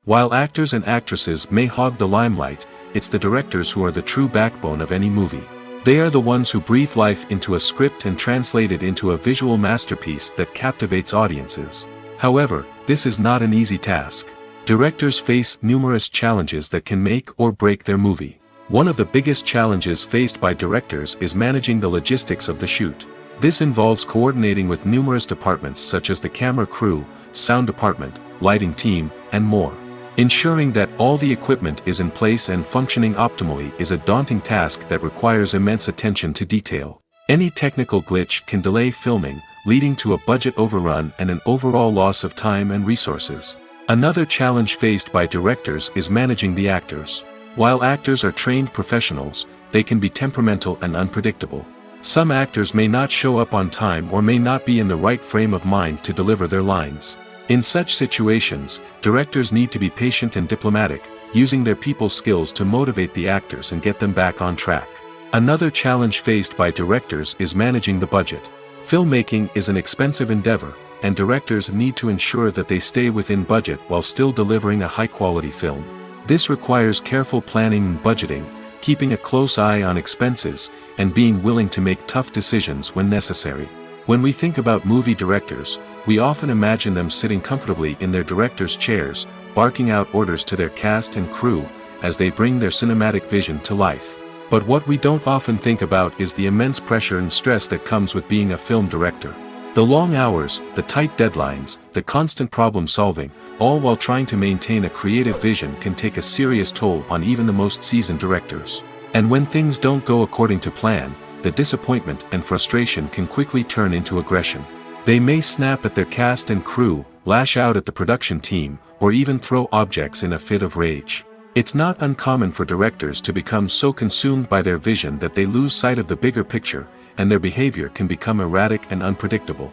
While actors and actresses may hog the limelight, it's the directors who are the true backbone of any movie. They are the ones who breathe life into a script and translate it into a visual masterpiece that captivates audiences. However, this is not an easy task. Directors face numerous challenges that can make or break their movie. One of the biggest challenges faced by directors is managing the logistics of the shoot. This involves coordinating with numerous departments such as the camera crew, sound department, lighting team, and more. Ensuring that all the equipment is in place and functioning optimally is a daunting task that requires immense attention to detail. Any technical glitch can delay filming, leading to a budget overrun and an overall loss of time and resources. Another challenge faced by directors is managing the actors. While actors are trained professionals, they can be temperamental and unpredictable. Some actors may not show up on time or may not be in the right frame of mind to deliver their lines. In such situations, directors need to be patient and diplomatic, using their people skills to motivate the actors and get them back on track. Another challenge faced by directors is managing the budget. Filmmaking is an expensive endeavor, and directors need to ensure that they stay within budget while still delivering a high-quality film. This requires careful planning and budgeting, keeping a close eye on expenses, and being willing to make tough decisions when necessary. When we think about movie directors, we often imagine them sitting comfortably in their director's chairs, barking out orders to their cast and crew, as they bring their cinematic vision to life. But what we don't often think about is the immense pressure and stress that comes with being a film director. The long hours, the tight deadlines, the constant problem solving, all while trying to maintain a creative vision can take a serious toll on even the most seasoned directors. And when things don't go according to plan, the disappointment and frustration can quickly turn into aggression. They may snap at their cast and crew, lash out at the production team, or even throw objects in a fit of rage. It's not uncommon for directors to become so consumed by their vision that they lose sight of the bigger picture, and their behavior can become erratic and unpredictable.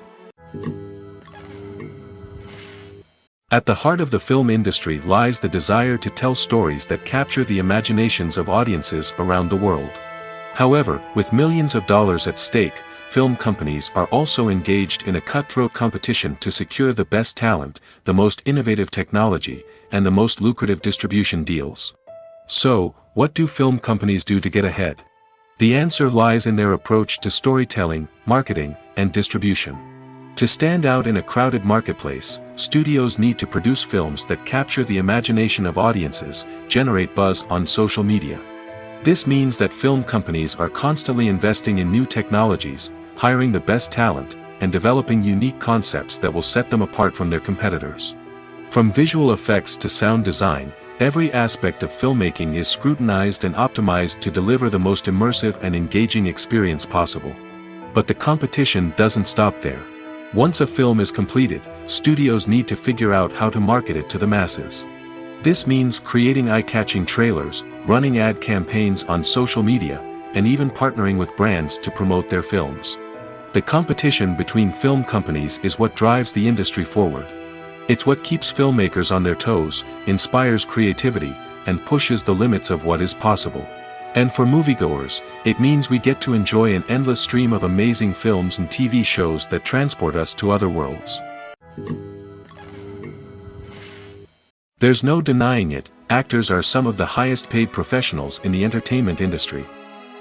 At the heart of the film industry lies the desire to tell stories that capture the imaginations of audiences around the world. However, with millions of dollars at stake, film companies are also engaged in a cutthroat competition to secure the best talent, the most innovative technology, and the most lucrative distribution deals. So, what do film companies do to get ahead? The answer lies in their approach to storytelling, marketing, and distribution. To stand out in a crowded marketplace, studios need to produce films that capture the imagination of audiences, generate buzz on social media. This means that film companies are constantly investing in new technologies, hiring the best talent, and developing unique concepts that will set them apart from their competitors. From visual effects to sound design, every aspect of filmmaking is scrutinized and optimized to deliver the most immersive and engaging experience possible. But the competition doesn't stop there. Once a film is completed, studios need to figure out how to market it to the masses. This means creating eye-catching trailers, running ad campaigns on social media, and even partnering with brands to promote their films. The competition between film companies is what drives the industry forward. It's what keeps filmmakers on their toes, inspires creativity, and pushes the limits of what is possible. And for moviegoers, it means we get to enjoy an endless stream of amazing films and TV shows that transport us to other worlds. There's no denying it, actors are some of the highest paid professionals in the entertainment industry.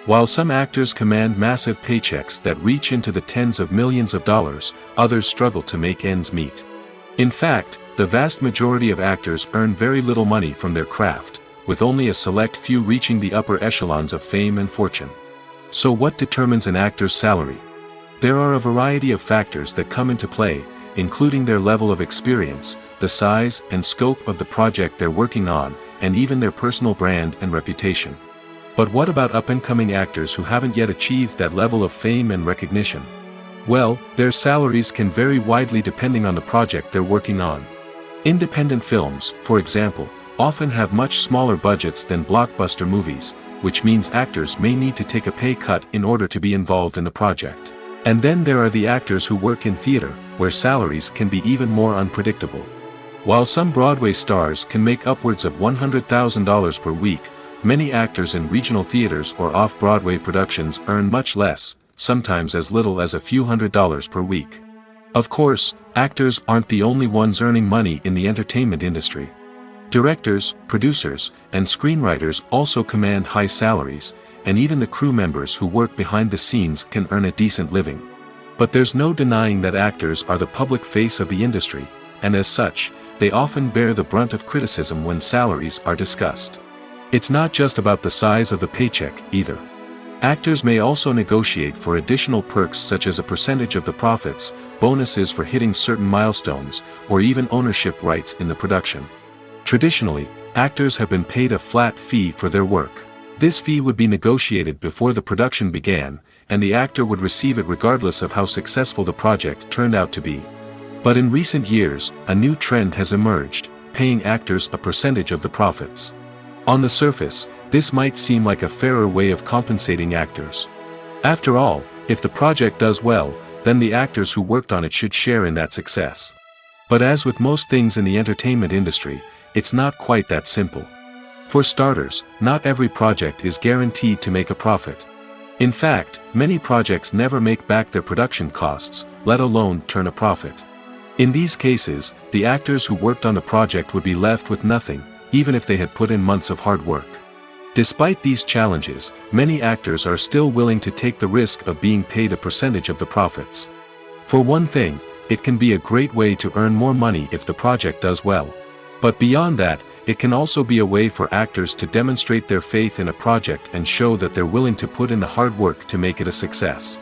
While some actors command massive paychecks that reach into the tens of millions of dollars, others struggle to make ends meet. In fact, the vast majority of actors earn very little money from their craft, with only a select few reaching the upper echelons of fame and fortune. So what determines an actor's salary? There are a variety of factors that come into play, including their level of experience, the size and scope of the project they're working on, and even their personal brand and reputation. But what about up-and-coming actors who haven't yet achieved that level of fame and recognition? Well, their salaries can vary widely depending on the project they're working on. Independent films, for example, often have much smaller budgets than blockbuster movies, which means actors may need to take a pay cut in order to be involved in the project. And then there are the actors who work in theater, where salaries can be even more unpredictable. While some Broadway stars can make upwards of $100,000 per week, many actors in regional theaters or off-Broadway productions earn much less, sometimes as little as a few $100s per week. Of course, actors aren't the only ones earning money in the entertainment industry. Directors, producers, and screenwriters also command high salaries, and even the crew members who work behind the scenes can earn a decent living. But there's no denying that actors are the public face of the industry, and as such, they often bear the brunt of criticism when salaries are discussed. It's not just about the size of the paycheck, either. Actors may also negotiate for additional perks such as a percentage of the profits, bonuses for hitting certain milestones, or even ownership rights in the production. Traditionally, actors have been paid a flat fee for their work. This fee would be negotiated before the production began, and the actor would receive it regardless of how successful the project turned out to be. But in recent years, a new trend has emerged, paying actors a percentage of the profits. On the surface, this might seem like a fairer way of compensating actors. After all, if the project does well, then the actors who worked on it should share in that success. But as with most things in the entertainment industry, it's not quite that simple. For starters, not every project is guaranteed to make a profit. In fact, many projects never make back their production costs, let alone turn a profit. In these cases, the actors who worked on the project would be left with nothing, even if they had put in months of hard work. Despite these challenges, many actors are still willing to take the risk of being paid a percentage of the profits. For one thing, it can be a great way to earn more money if the project does well. But beyond that, it can also be a way for actors to demonstrate their faith in a project and show that they're willing to put in the hard work to make it a success.